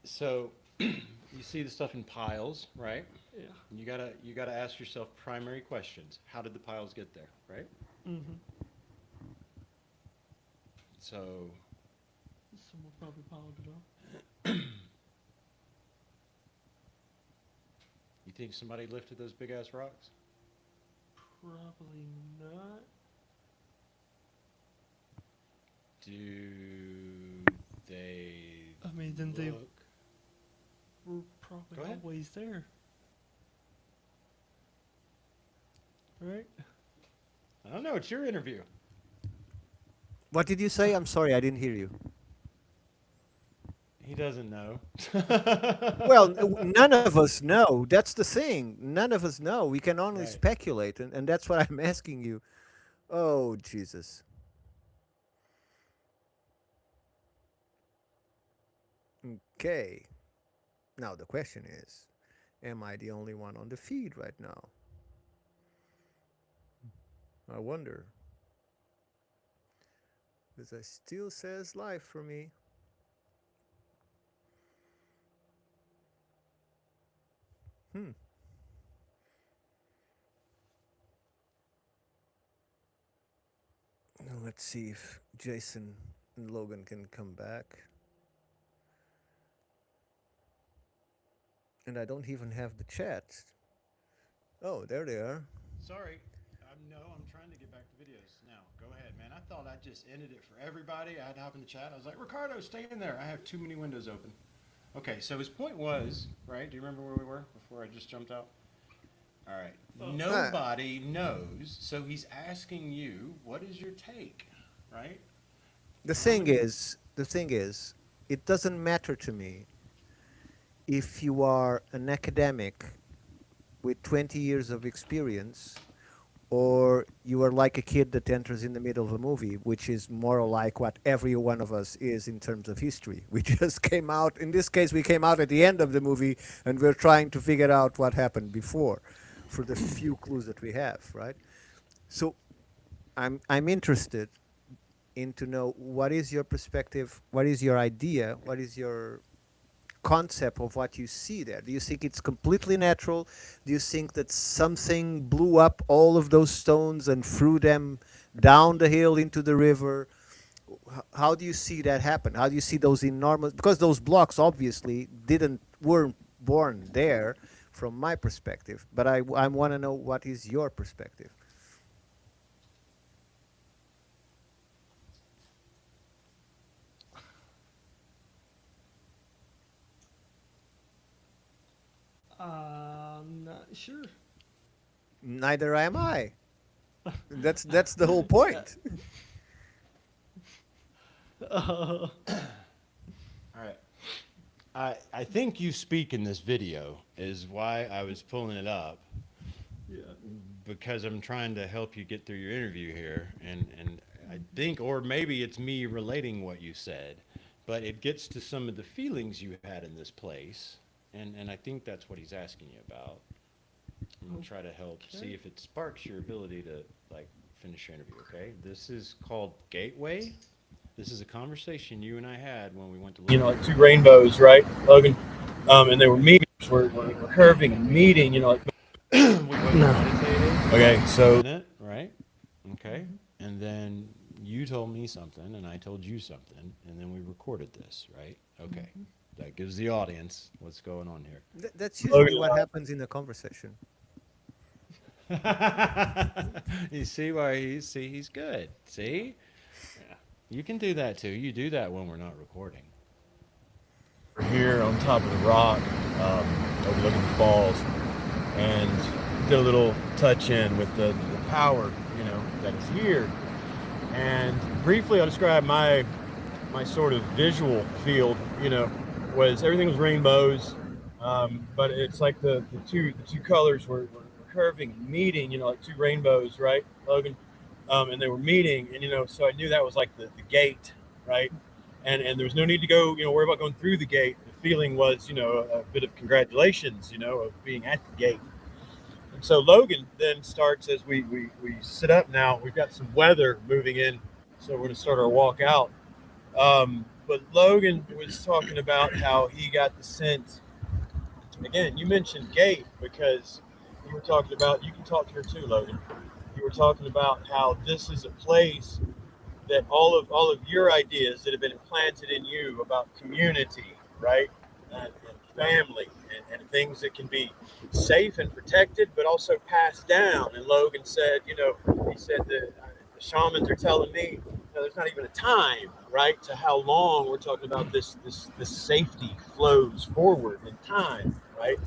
So you see the stuff in piles, right? yeah. And you gotta ask yourself primary questions. How did the piles get there, right? Mm-hmm. So Someone probably piled it up. you think somebody lifted those big ass rocks? Probably not. Do they I mean, then they look? were probably Go ahead. always there. Right? I don't know, it's your interview. What did you say? I'm sorry, I didn't hear you. He doesn't know. Well, none of us know. That's the thing. None of us know. We can only Right. speculate, and that's what I'm asking you. Oh, Jesus. Okay. Now the question is, am I the only one on the feed right now? I wonder. Because it still says live for me. Now let's see if Jason and Logan can come back. And I don't even have the chat. Oh, there they are. Sorry. I'm trying to get back to videos now. Go ahead, man. I thought I just ended it for everybody. I'd hop in the chat. I was like, Ricardo, stay in there. I have too many windows open. Okay, so his point was, right? Do you remember where we were before I just jumped out? All right. Nobody knows, so he's asking you, what is your take, right? The thing is, it doesn't matter to me if you are an academic with 20 years of experience or you are like a kid that enters in the middle of a movie, which is more like what every one of us is in terms of history. We just came out, in this case, we came out at the end of the movie and we're trying to figure out what happened before for the few clues that we have, right? So I'm interested in to know what is your perspective, what is your idea, what is your concept of what you see there? Do you think it's completely natural? Do you think that something blew up all of those stones and threw them down the hill into the river? How do you see that happen? How do you see those enormous? Because those blocks obviously didn't weren't born there, from my perspective. But I want to know what is your perspective. I'm not sure. Neither am I. That's the whole point. Uh, All right. I think you speak in this video is why I was pulling it up yeah. because I'm trying to help you get through your interview here, and I think, or maybe it's me relating what you said, but it gets to some of the feelings you had in this place, and I think that's what he's asking you about. I'm gonna try to help see if it sparks your ability to like finish your interview. Okay, this is called Gateway. This is a conversation you and I had when we went to. You know, like two rainbows, right, Logan? And they were meeting, were curving and meeting. You know, like we both No. meditated. okay, so Right? Okay. And then you told me something, and I told you something, and then we recorded this, right? Okay. That gives the audience what's going on here. That's usually what happens in a conversation. You see why he's good. See? Yeah. You can do that too. You do that when we're not recording. we're here on top of the rock, overlooking the falls, and did a little touch in with the power, you know, that is here. And briefly, I'll describe my sort of visual field. You know, was everything was rainbows, but it's like the two colors were curving and meeting. You know, like two rainbows, right, Logan? And they were meeting, and you know, so I knew that was like the gate, right? And there was no need to go, you know, worry about going through the gate. The feeling was, you know, a bit of congratulations, you know, of being at the gate. And so Logan then starts as we sit up now. We've got some weather moving in, so we're going to start our walk out. But Logan was talking about how he got the sense. Again, you mentioned gate because you were talking about. You can talk here too, Logan. You were talking about how this is a place that all of your ideas that have been implanted in you about community, right, and family, and things that can be safe and protected, but also passed down. And Logan said, you know, he said that the shamans are telling me, you know, there's not even a time, right, to how long we're talking about this safety flows forward in time, right,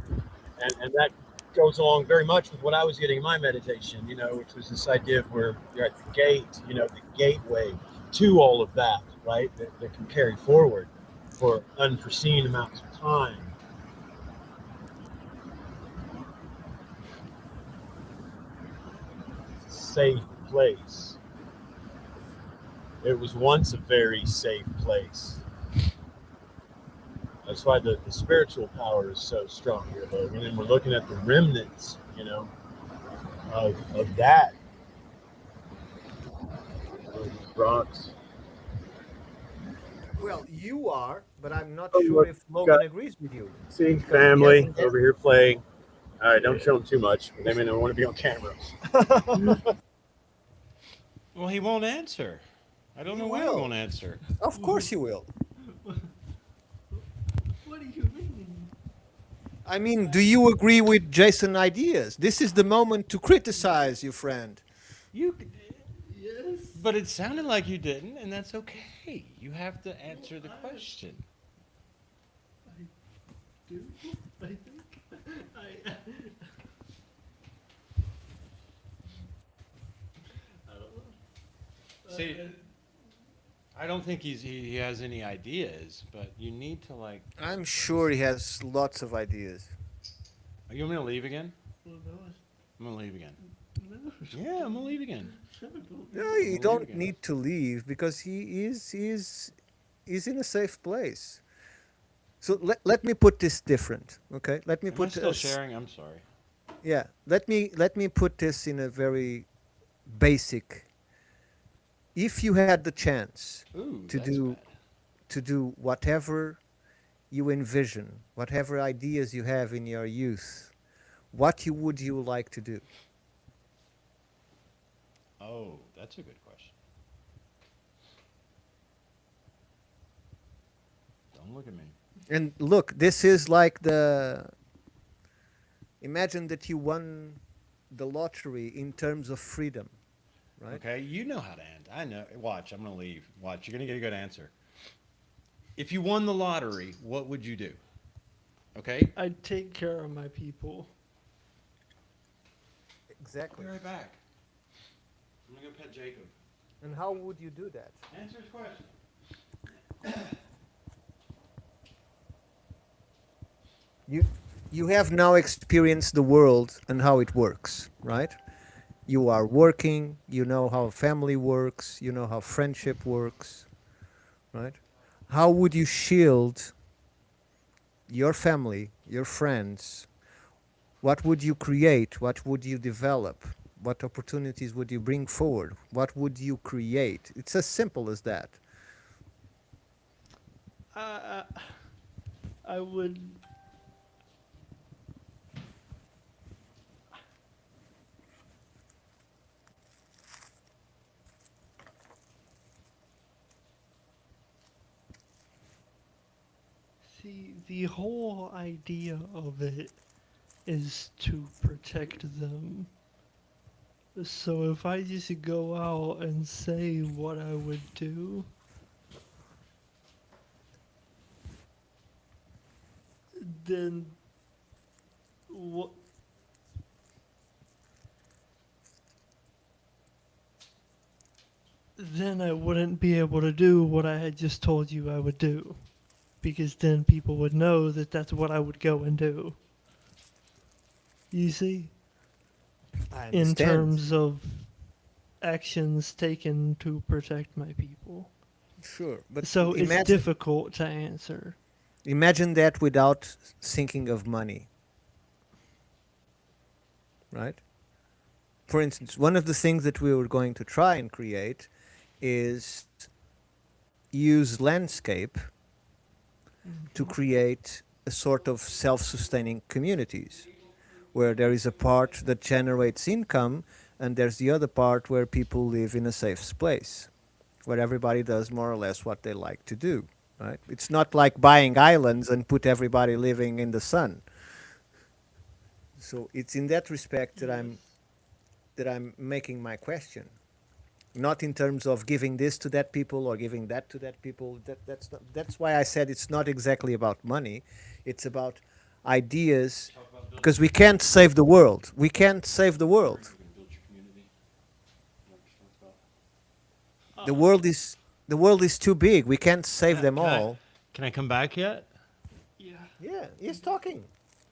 and that goes along very much with what I was getting in my meditation, you know, which was this idea of where you're at the gate, you know, the gateway to all of that, right, that can carry forward for unforeseen amounts of time. Safe place. It was once a very safe place. That's why the spiritual power is so strong here, Logan. And we're looking at the remnants, you know, of that. Those rocks. Well, you are, but I'm not sure if Logan agrees with you. Seeing Because he family hasn't- over here playing. All right, don't show them too much. They may not want to be on camera. Well, he won't answer. I don't know why he will. won't answer. Of course you will. What do you mean? I mean, do you agree with Jason's ideas? This is the moment to criticize your friend. You, Yes. but it sounded like you didn't, and that's okay. You have to answer the question. Do I think I don't know. See, I don't think he has any ideas, but you need to like. I'm sure he has lots of ideas. Are you gonna leave again? Well, no, I'm gonna leave again. no. Yeah, I'm gonna leave again. No, you Leave don't again. need to leave because he is in a safe place. So let me put this different, okay? Let me Am I put still this, sharing? I'm sorry. yeah. Let me put this in a very basic. If you had the chance Ooh, to that's do bad. to do whatever you envision, whatever ideas you have in your youth, what would you like to do? Oh, that's a good question. Don't look at me. And look, this is like the imagine that you won the lottery in terms of freedom, right? Okay, you know how to end. I know. Watch, I'm gonna leave. Watch, you're gonna get a good answer. If you won the lottery, what would you do? Okay. I'd take care of my people. I'll Exactly. be right back. I'm gonna go pet Jacob. And how would you do that? Answer his question. You you have now experienced the world and how it works, right? You are working, you know how family works, you know how friendship works, right? How would you shield your family, your friends? What would you create? What would you develop? What opportunities would you bring forward? What would you create? It's as simple as that. I, I would. See, the whole idea of it is to protect them. So if I just go out and say what I would do, then what? Then I wouldn't be able to do what I had just told you I would do, because then people would know that that's what I would go and do. You see, I in understand. terms of actions taken to protect my people. Sure, but So it's imagine difficult to answer. imagine that without thinking of money, right? For instance, one of the things that we were going to try and create is use landscape to create a sort of self-sustaining communities where there is a part that generates income and there's the other part where people live in a safe place where everybody does more or less what they like to do, right? It's not like buying islands and put everybody living in the sun. So it's in that respect that I'm making my question, not in terms of giving this to that people or giving that to that people. That's why I said it's not exactly about money. It's about ideas, because we can't save the world. We can't save the world. The world is the world is too big. We can't save them all. Can I come back yet? Yeah. Yeah, he's talking.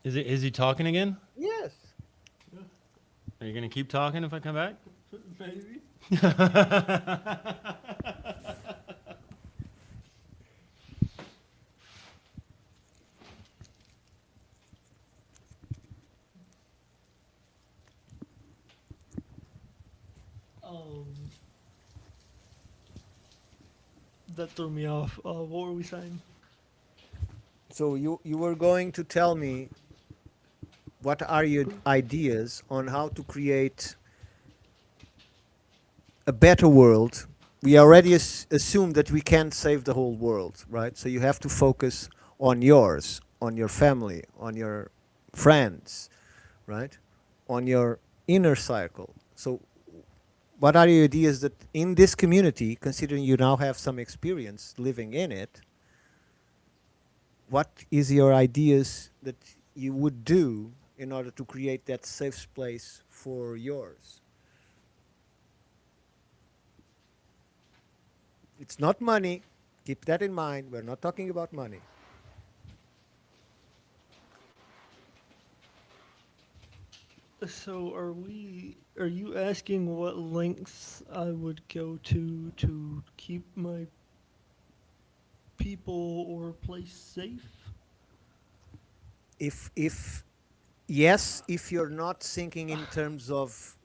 Is he talking again? Yes. Are you gonna keep talking if I come back? Maybe. Um, that threw me off. What were we saying? So you were going to tell me what are your ideas on how to create a better world. We already assume that we can't save the whole world, right? So you have to focus on yours, on your family, on your friends, right? On your inner cycle. So what are your ideas that in this community, considering you now have some experience living in it, what is your ideas that you would do in order to create that safe space for yours? It's not money. Keep that in mind. We're not talking about money. So are you asking what lengths I would go to keep my people or place safe? If yes, if you're not thinking in terms of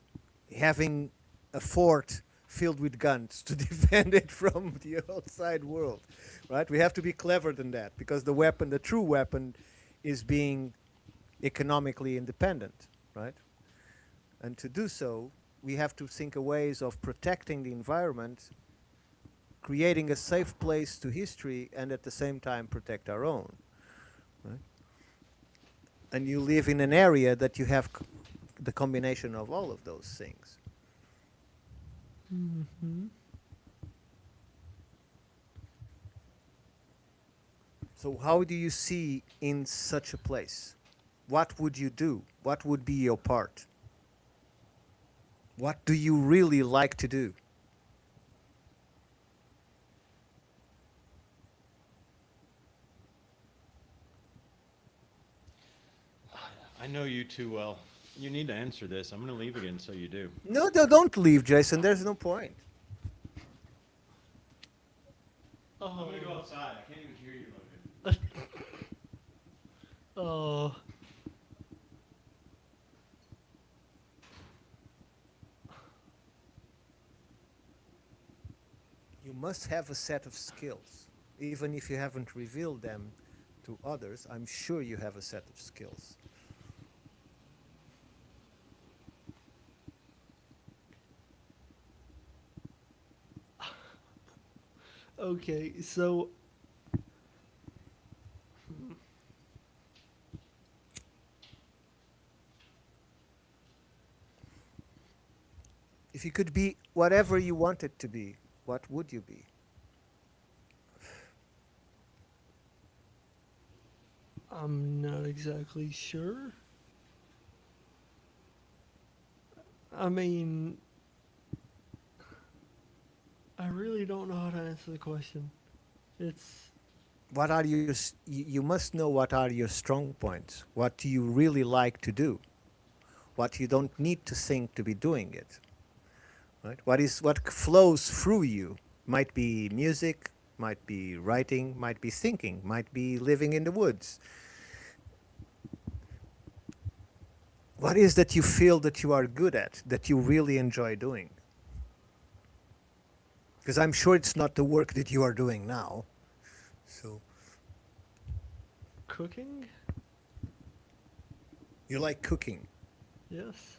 having a fort filled with guns to defend it from the outside world, right? We have to be clever than that because the weapon, the true weapon, is being economically independent, right? And to do so, we have to think of ways of protecting the environment, creating a safe place to history, and at the same time protect our own, right? And you live in an area that you have the combination of all of those things. Mm-hmm. So how do you see in such a place? What would you do? What would be your part? What do you really like to do? I know you too well. You need to answer this. I'm going to leave again, so you do. No, don't leave, Jason. There's no point. I'm going to go outside. I can't even hear you, Logan. Oh. You must have a set of skills. Even if you haven't revealed them to others, I'm sure you have a set of skills. Okay, so If you could be whatever you wanted to be, what would you be? I'm not exactly sure. I mean, I really don't know how to answer the question. It's What are your, you must know what are your strong points. What do you really like to do? What you don't need to think to be doing it. Right? What flows through you? Might be music, might be writing, might be thinking, might be living in the woods. What is that you feel that you are good at, that you really enjoy doing? Because I'm sure it's not the work that you are doing now. So cooking? you like cooking. Yes.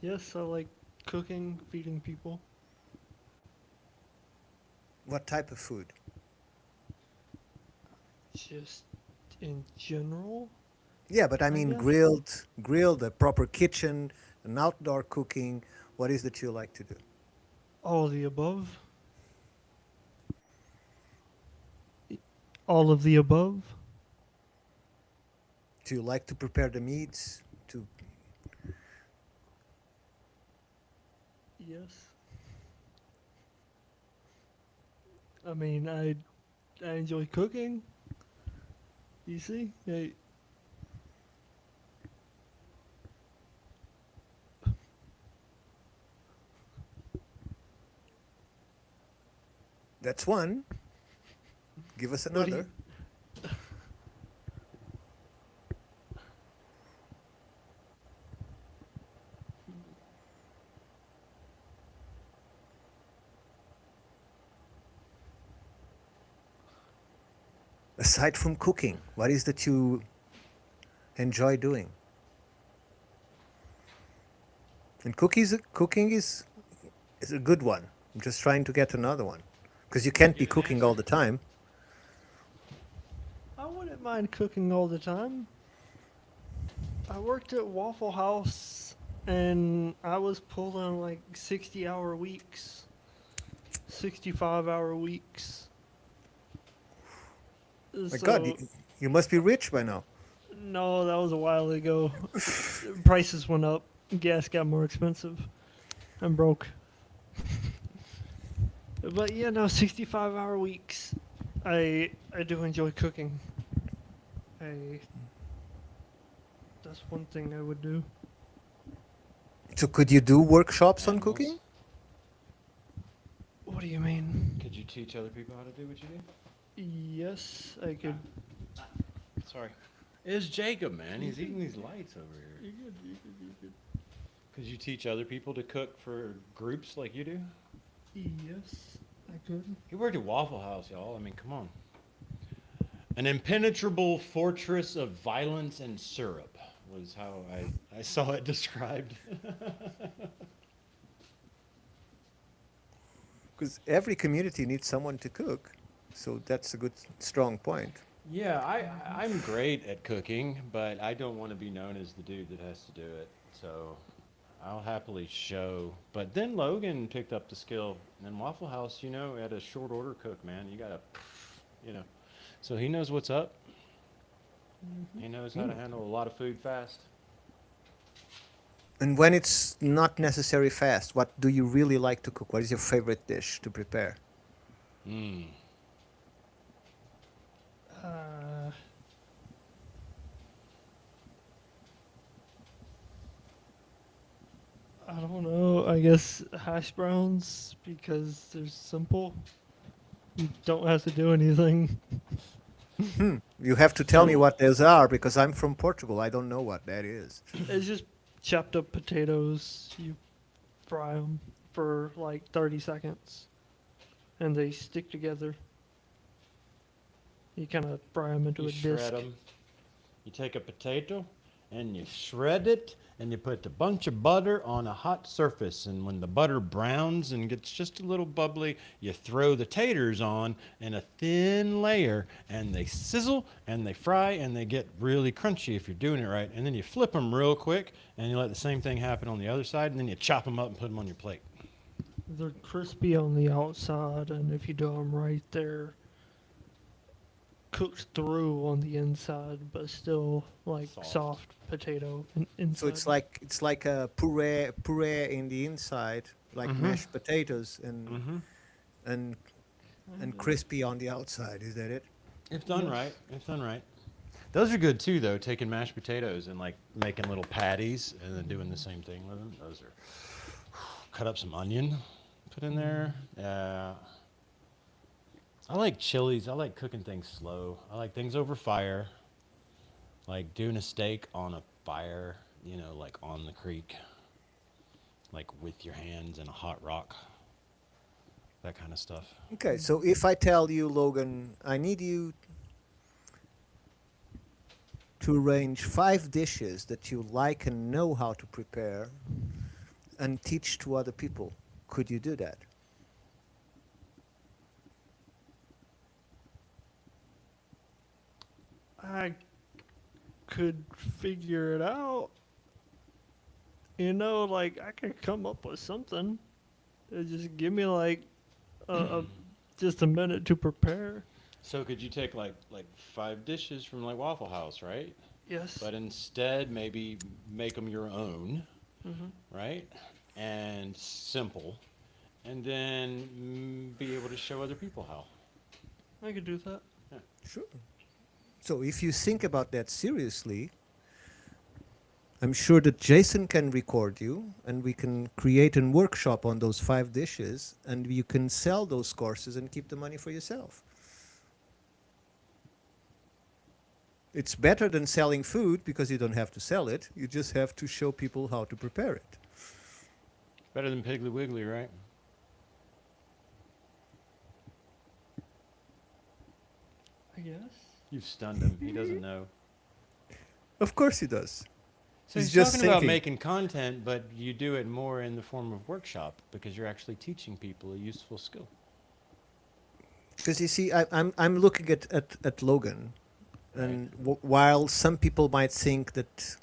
Yes, I like cooking, feeding people. What type of food? Just in general. Yeah, but I I mean guess. grilled, a proper kitchen, an outdoor cooking. What is that you like to do? All of the above. All of the above. Do you like to prepare the meats? To Yes. I mean, I enjoy cooking. You see? that's one. Give us What do another. you- Aside from cooking, what is that you enjoy doing? And cooking is a good one. I'm just trying to get another one because you can't be Give an cooking all answer. the time. I wouldn't mind cooking all the time. I worked at Waffle House and I was pulling like 60-hour weeks, 65-hour weeks. My God, So, you must be rich by now. no, that was a while ago. Prices went up, gas got more expensive. I'm broke. But yeah, no, 65-hour weeks. I do enjoy cooking. That's one thing I would do. So could you do workshops on Animals. cooking? What do you mean? Could you teach other people how to do what you do? Yes, I could. Sorry. It's Jacob, man. He's eating these lights over here. You're good. Because you teach other people to cook for groups like you do? Yes, I could. He worked at Waffle House, y'all. I mean, come on. An impenetrable fortress of violence and syrup was how I saw it described. Because every community needs someone to cook, so that's a good, strong point. Yeah, I'm great at cooking, but I don't want to be known as the dude that has to do it. So I'll happily show. But then Logan picked up the skill. And Waffle House, at a short order cook, man, you gotta, you know. So he knows what's up. He knows how to handle a lot of food fast. And when it's not necessary fast, what do you really like to cook? What is your favorite dish to prepare? Mm. Uh, I don't know. I guess hash browns because they're simple. You don't have to do anything. You have to tell me what those are because I'm from Portugal. I don't know what that is. It's just chopped up potatoes. You fry them for like 30 seconds, and they stick together. You kind of fry them into You a disc. shred them. You take a potato and you shred it and you put a bunch of butter on a hot surface. And when the butter browns and gets just a little bubbly, you throw the taters on in a thin layer and they sizzle and they fry and they get really crunchy if you're doing it right. And then you flip them real quick and you let the same thing happen on the other side and then you chop them up and put them on your plate. They're crispy on the outside, and if you do them right, they're cooked through on the inside, but still like soft potato inside. So it's like a puree in the inside, like mashed potatoes, and crispy on the outside. Is that it? If done right, if done right. Those are good too, though. Taking mashed potatoes and like making little patties and then doing the same thing with them. Those are. Cut up some onion, put in there. I like chilies. I like cooking things slow. I like things over fire. Like doing a steak on a fire, like on the creek. Like with your hands in a hot rock. That kind of stuff. Okay, so if I tell you, Logan, I need you to arrange 5 dishes that you like and know how to prepare and teach to other people, could you do that? I could figure it out. Like I could come up with something. Just give me like just a minute to prepare. So could you take like 5 dishes from like Waffle House, right? Yes. But instead maybe make them your own, right? And simple. And then be able to show other people how. I could do that. Sure. So if you think about that seriously, I'm sure that Jason can record you and we can create a workshop on those 5 dishes and you can sell those courses and keep the money for yourself. It's better than selling food because you don't have to sell it. You just have to show people how to prepare it. Better than Piggly Wiggly, right? I guess. You've stunned him. He doesn't know. Of course he does. So he's just talking about thinking. making content, but you do it more in the form of workshop because you're actually teaching people a useful skill. Because you see, I'm looking at Logan, and while some people might think that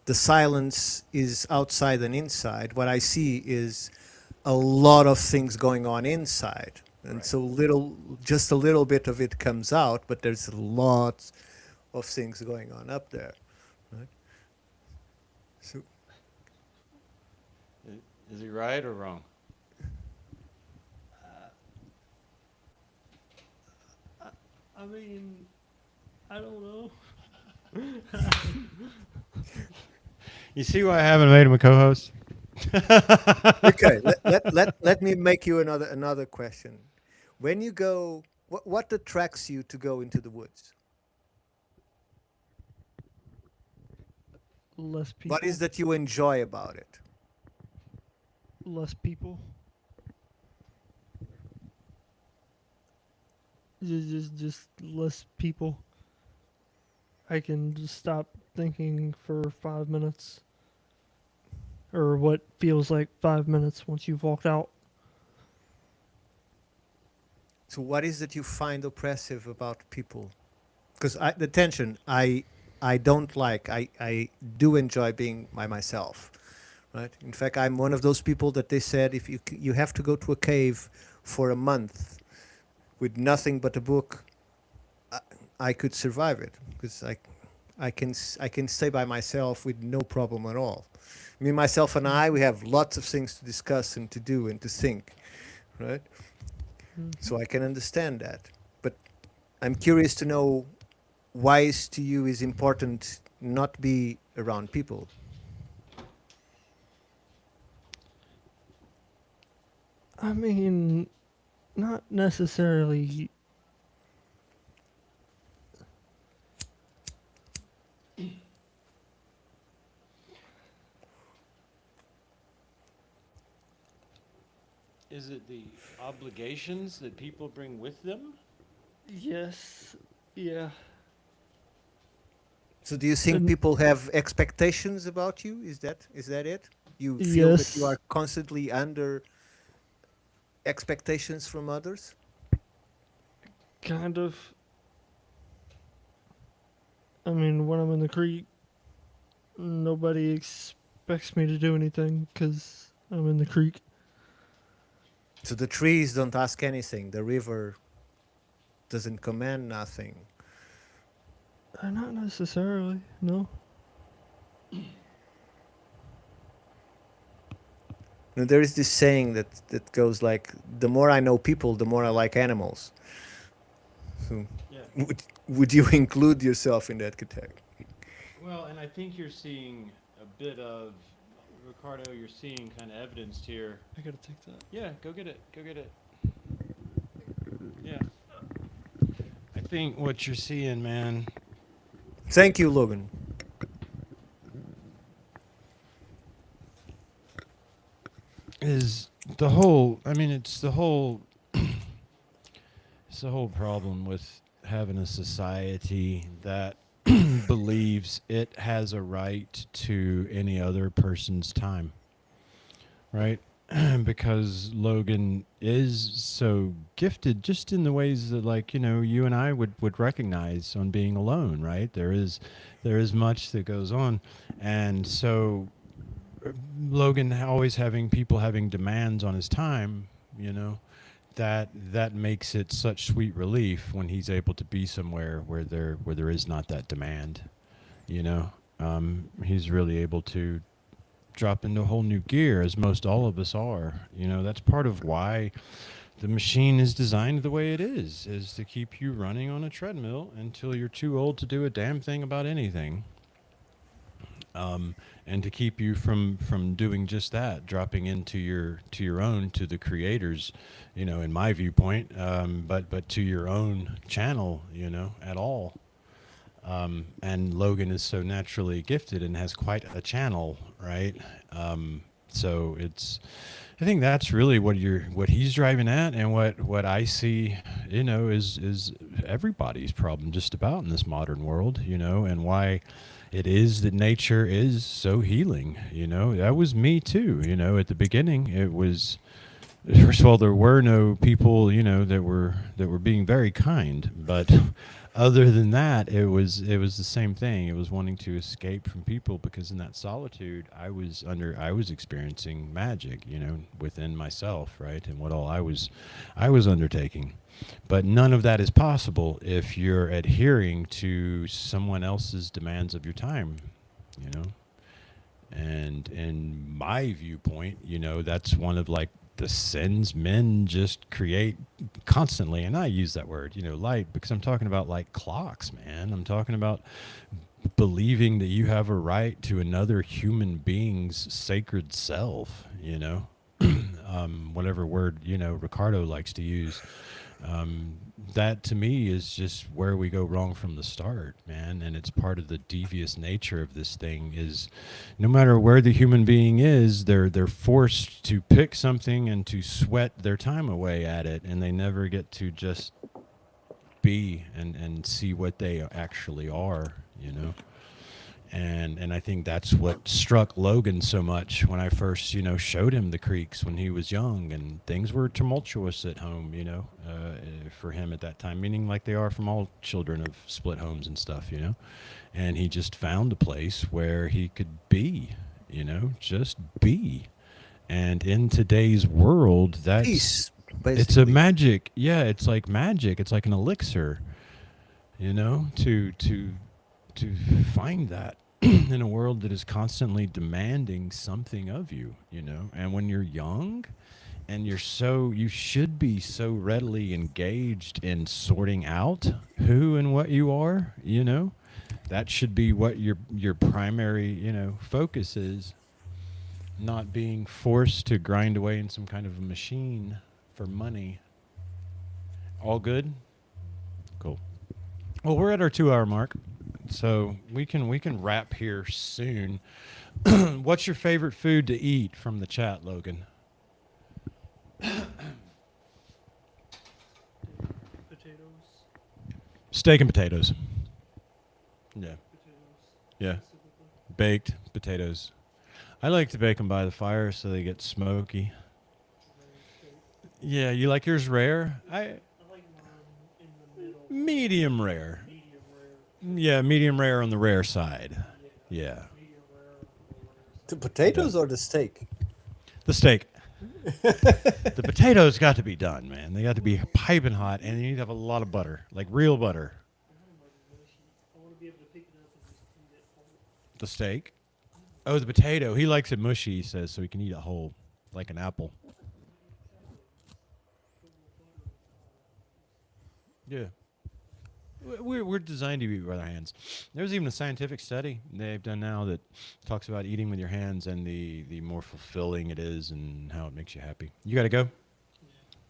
the silence is outside and inside, what I see is a lot of things going on inside. And so just a little bit of it comes out, but there's a lot of things going on up there. Right? So, Is he right or wrong? I mean, I don't know. You see why I haven't made him a co-host? okay, let me make you another question. When you go, what attracts you to go into the woods? Less people. What is that you enjoy about it? less people. Just less people. I can just stop thinking for 5 minutes, or what feels like 5 minutes once you've walked out. So what is it you find oppressive about people? Because the tension, I don't like. I do enjoy being by myself, right? In fact, I'm one of those people that they said if you have to go to a cave for a month with nothing but a book, I, I could survive it because I can stay by myself with no problem at all. Me, myself, and I, we have lots of things to discuss and to do and to think, right? So I can understand that. But I'm curious to know why is to you is important not be around people. I mean, not necessarily. Is it the obligations that people bring with them? Yes. Yeah. So do you think And people have expectations about you? Is that it? You feel that you are yes, constantly under expectations from others? kind of. I mean, when I'm in the creek, nobody expects me to do anything because I'm in the creek. So the trees don't ask anything. The river doesn't command nothing. Not necessarily. No. Now, there is this saying that goes like, "The more I know people, the more I like animals." So Yeah. would you include yourself in that category? Well, and I think you're seeing a bit of Ricardo. You're seeing kind of evidenced here. I gotta take that. Yeah, go get it. Go get it. Yeah. I think what you're seeing, man, Thank you, Logan. is the whole. I mean, it's the whole. It's the whole problem with having a society that believes it has a right to any other person's time, right? Because Logan is so gifted just in the ways that, like, you and I would recognize on being alone, right? There is much that goes on. And so Logan always having people having demands on his time, you know, that makes it such sweet relief when he's able to be somewhere where there is not that demand, you know. He's really able to drop into a whole new gear, as most all of us are. You know, that's part of why the machine is designed the way it is to keep you running on a treadmill until you're too old to do a damn thing about anything. And to keep you from doing just that, dropping into your own, to the creators, in my viewpoint, but to your own channel, at all. And Logan is so naturally gifted and has quite a channel, right? So I think that's really what he's driving at, and what I see, is everybody's problem just about in this modern world, and why it is that nature is so healing. That was me too. At the beginning, it was. First of all, there were no people, that were being very kind, but other than that, it was the same thing. It was wanting to escape from people, because in that solitude, I was experiencing magic, within myself, right, and what all I was undertaking. But none of that is possible if you're adhering to someone else's demands of your time, you know. And in my viewpoint, that's one of, like, the sins men just create constantly. And I use that word, light, because I'm talking about, like, clocks, man. I'm talking about believing that you have a right to another human being's sacred self, whatever word, Ricardo likes to use. That to me is just where we go wrong from the start, man. And it's part of the devious nature of this thing is no matter where the human being is, they're forced to pick something and to sweat their time away at it, and they never get to just be and see what they actually are, you know. And I think that's what struck Logan so much when I first, showed him the creeks when he was young, and things were tumultuous at home, for him at that time, meaning like they are from all children of split homes and stuff, and he just found a place where he could be, just be. And in today's world, that's Peace, it's a basically. magic. Yeah, it's like magic. It's like an elixir, to find that in a world that is constantly demanding something of you, And when you're young and you should be so readily engaged in sorting out who and what you are, That should be what your primary, focus is, not being forced to grind away in some kind of a machine for money. All good? Cool. Well, we're at our 2-hour mark, so we can wrap here soon. What's your favorite food to eat from the chat, Logan? Potatoes. Steak and potatoes. Yeah. Potatoes. Yeah. Specifically. Baked potatoes. I like to bake them by the fire so they get smoky. Yeah, you like yours rare? I like mine in the middle. Medium rare. Medium rare. Yeah, medium rare on the rare side. Yeah. Medium rare. The potatoes or the steak? The steak. The potatoes got to be done, man. They got to be piping hot, and you need to have a lot of butter, like real butter. I want to be able to pick it up and just eat it whole. The steak. Oh, the potato. He likes it mushy, he says, so he can eat it whole, like an apple. Yeah. We're designed to eat with our hands. There's even a scientific study they've done now that talks about eating with your hands and the more fulfilling it is and how it makes you happy. You got to go?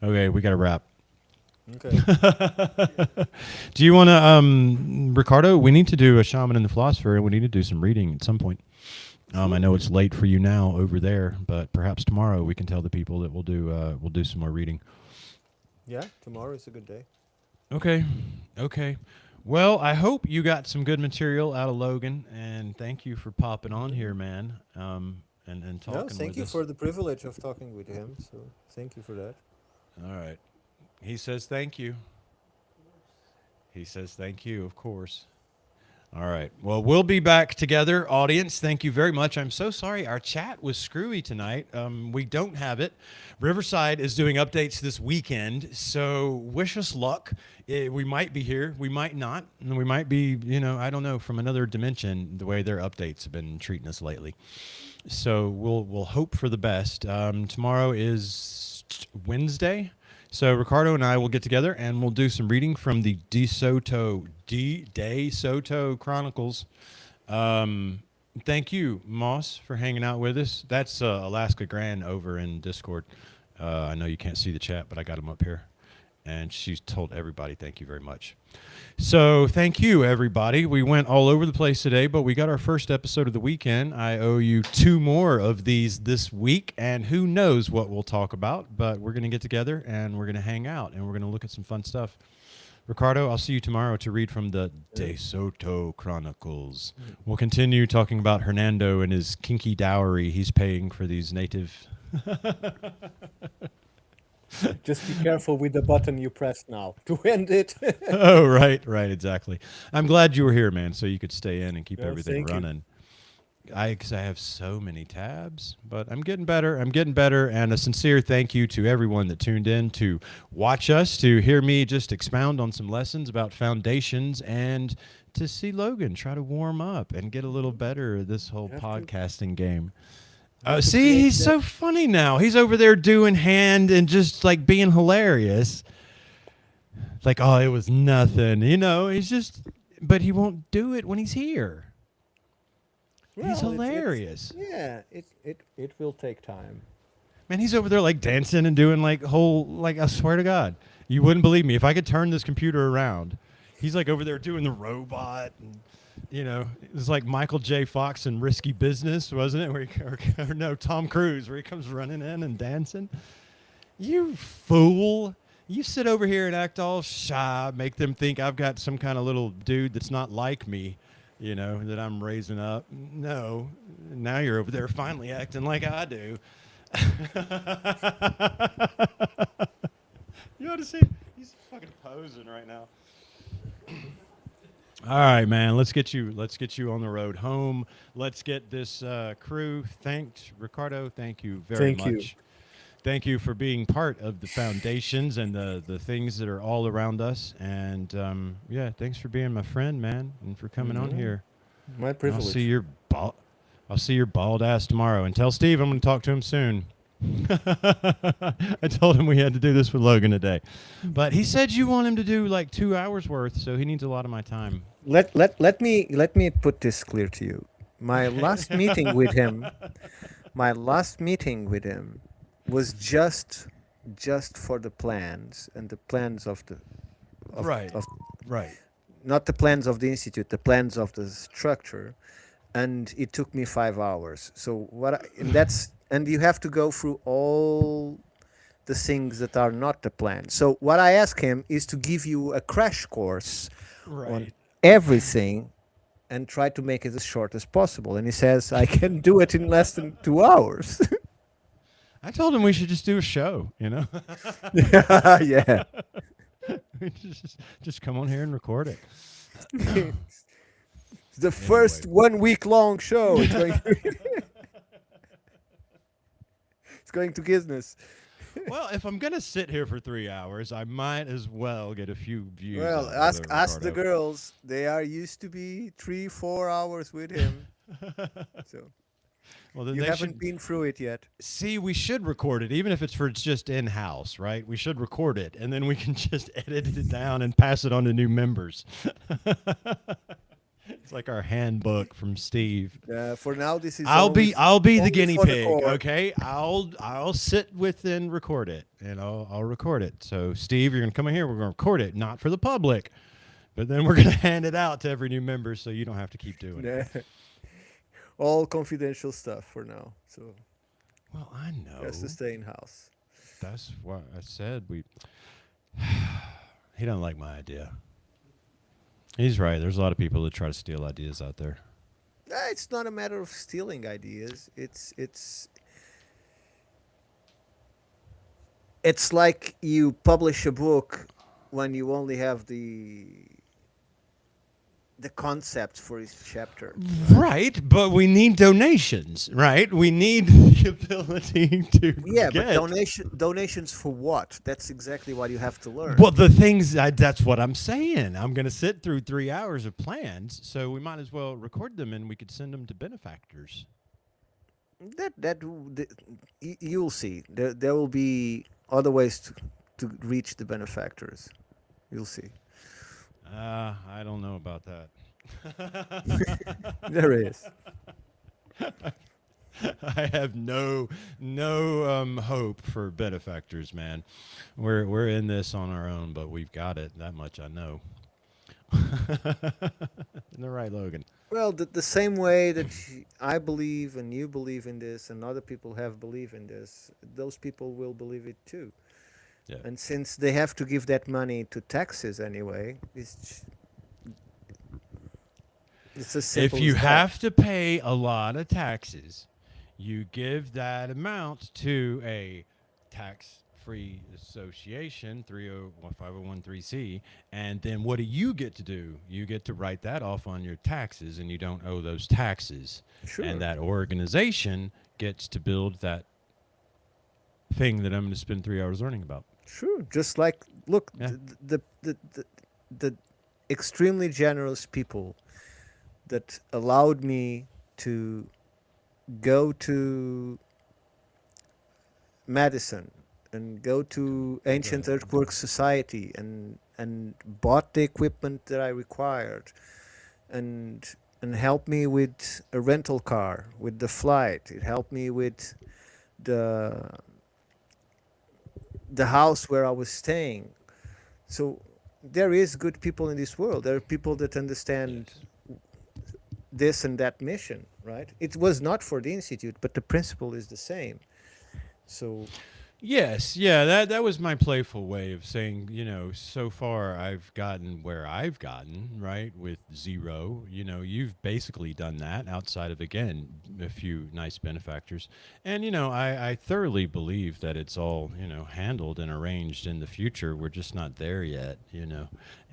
Okay, we got to wrap. Okay. Do you want to, Ricardo, we need to do a Shaman and the Philosopher, and we need to do some reading at some point. I know it's late for you now over there, but perhaps tomorrow we can tell the people that we'll do some more reading. Yeah, tomorrow is a good day. Okay. Well, I hope you got some good material out of Logan, and thank you for popping on here, man, and talking No, thank with you us. for the privilege of talking with him. So thank you for that. All right. He says thank you. He says thank you, of course. All right. Well, we'll be back together, audience. Thank you very much. I'm so sorry our chat was screwy tonight. We don't have it. Riverside is doing updates this weekend, so wish us luck. We might be here. We might not. And we might be, I don't know, from another dimension, the way their updates have been treating us lately. So we'll hope for the best. Tomorrow is Wednesday. So Ricardo and I will get together and we'll do some reading from the De Soto Chronicles. Thank you, Moss, for hanging out with us. That's Alaska Grand over in Discord. I know you can't see the chat, but I got him up here. And she's told everybody thank you very much. So thank you, everybody. We went all over the place today, but we got our first episode of the weekend. I owe you 2 more of these this week, and who knows what we'll talk about, but we're going to get together, and we're going to hang out, and we're going to look at some fun stuff. Ricardo, I'll see you tomorrow to read from the De Soto Chronicles. We'll continue talking about Hernando and his kinky dowry he's paying for these native... Just be careful with the button you press now to end it. Oh, right, exactly. I'm glad you were here, man, so you could stay in and keep Well, everything thank you. running. Because I have so many tabs, but I'm getting better. And a sincere thank you to everyone that tuned in to watch us, to hear me just expound on some lessons about foundations, and to see Logan try to warm up and get a little better at this whole Have to- podcasting game. have to See, create he's that- so funny now. He's over there doing hand and just like being hilarious. Like, oh, it was nothing. He's just, but he won't do it when he's here. He's Well, hilarious. Yeah, it will take time. Man, he's over there like dancing and doing like whole like I swear to God, you wouldn't believe me if I could turn this computer around. He's like over there doing the robot, and it was like Michael J. Fox in Risky Business, wasn't it? Or no, Tom Cruise, where he comes running in and dancing. You fool! You sit over here and act all shy, make them think I've got some kind of little dude that's not like me, that I'm raising up. No, now you're over there finally acting like I do. You ought to see. He's fucking posing right now. All right, man. Let's get you on the road home. Let's get this crew. Thanks, Ricardo. Thank you very Thank you. much. Thank you for being part of the foundations and the things that are all around us. And yeah, thanks for being my friend, man, and for coming on here. My And privilege. I'll see your bald ass tomorrow. And tell Steve I'm going to talk to him soon. I told him we had to do this with Logan today, but he said you want him to do like 2 hours worth, so he needs a lot of my time. Let me put this clear to you. My last meeting with him was just for the plans, and the plans of Right. not the plans of the institute, the plans of the structure, and it took me 5 hours. So and you have to go through all the things that are not the plan. So what I asked him is to give you a crash course on everything and try to make it as short as possible. And he says, I can do it in less than 2 hours. I told him we should just do a show, Yeah. We just come on here and record it. The first 1 week long show. It's going to business. Well, if I'm gonna sit here for 3 hours, I might as well get a few views. Well, out of ask the Ricardo. girls. They are used to be 3-4 hours with him. So Well, then you they haven't should been through it yet. see. We should record it, even if it's just in house, right? We should record it, and then we can just edit it down and pass it on to new members. It's like our handbook from Steve. For now, this is. I'll be the only guinea for the pig, core. okay? I'll sit with and record it, and I'll record it. So Steve, you're gonna come in here. We're gonna record it, not for the public, but then we're gonna hand it out to every new member, so you don't have to keep doing it. Yeah. All confidential stuff for now. So Well, I know. has to stay in house. That's what I said. He doesn't like my idea. He's right. There's a lot of people that try to steal ideas out there. It's not a matter of stealing ideas. It's like you publish a book when you only have the concept for each chapter. Right, but we need donations, right? We need the ability to Yeah, get. but donations for what? That's exactly what you have to learn. Well, the things that's what I'm saying. I'm going to sit through 3 hours of plans, so we might as well record them and we could send them to benefactors. You'll see. There will be other ways to reach the benefactors. You'll see. I don't know about that. There is. I have no hope for benefactors, man. We're in this on our own, but we've got it. That much I know. Isn't that right, Logan? Well, the same way that I believe and you believe in this and other people have belief in this, those people will believe it too. Yeah. And since they have to give that money to taxes anyway, it's as simple If you as that. have to pay a lot of taxes, you give that amount to a tax-free association, 501(c), and then what do you get to do? You get to write that off on your taxes, and you don't owe those taxes. Sure. And that organization gets to build that thing that I'm going to spend 3 hours learning about. Sure. Just like, look, Yeah. the extremely generous people that allowed me to go to Madison and go to Ancient Earthwork Society and bought the equipment that I required and helped me with a rental car, with the flight. It helped me with the the house where I was staying. So there is good people in this world. There are people that understand Yes. this and that mission, right? It was not for the institute, but the principle is the same. So Yes, yeah, that was my playful way of saying, so far I've gotten where I've gotten, right, with zero. You've basically done that outside of, again, a few nice benefactors. And, I thoroughly believe that it's all, handled and arranged in the future. We're just not there yet.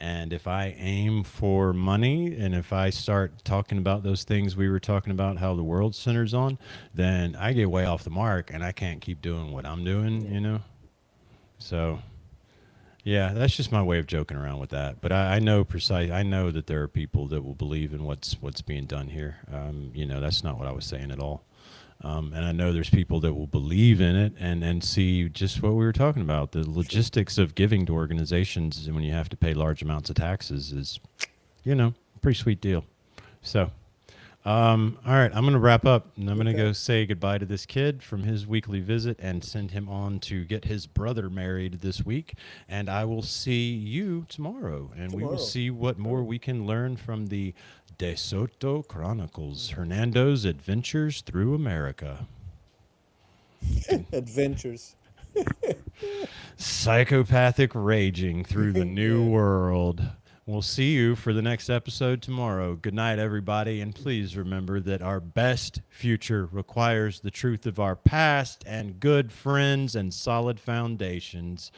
And if I aim for money and if I start talking about those things we were talking about, how the world centers on, then I get way off the mark and I can't keep doing what I'm doing. So, yeah, that's just my way of joking around with that. But I know precise. I know that there are people that will believe in what's being done here. That's not what I was saying at all. And I know there's people that will believe in it and see just what we were talking about. The logistics of giving to organizations when you have to pay large amounts of taxes is, a pretty sweet deal. So, all right, I'm going to wrap up and I'm going to go say goodbye to this kid from his weekly visit and send him on to get his brother married this week. And I will see you tomorrow. And we will Tomorrow. see what more we can learn from the De Soto Chronicles, Hernando's Adventures Through America. adventures. Psychopathic raging through the new world. We'll see you for the next episode tomorrow. Good night, everybody. And please remember that our best future requires the truth of our past and good friends and solid foundations.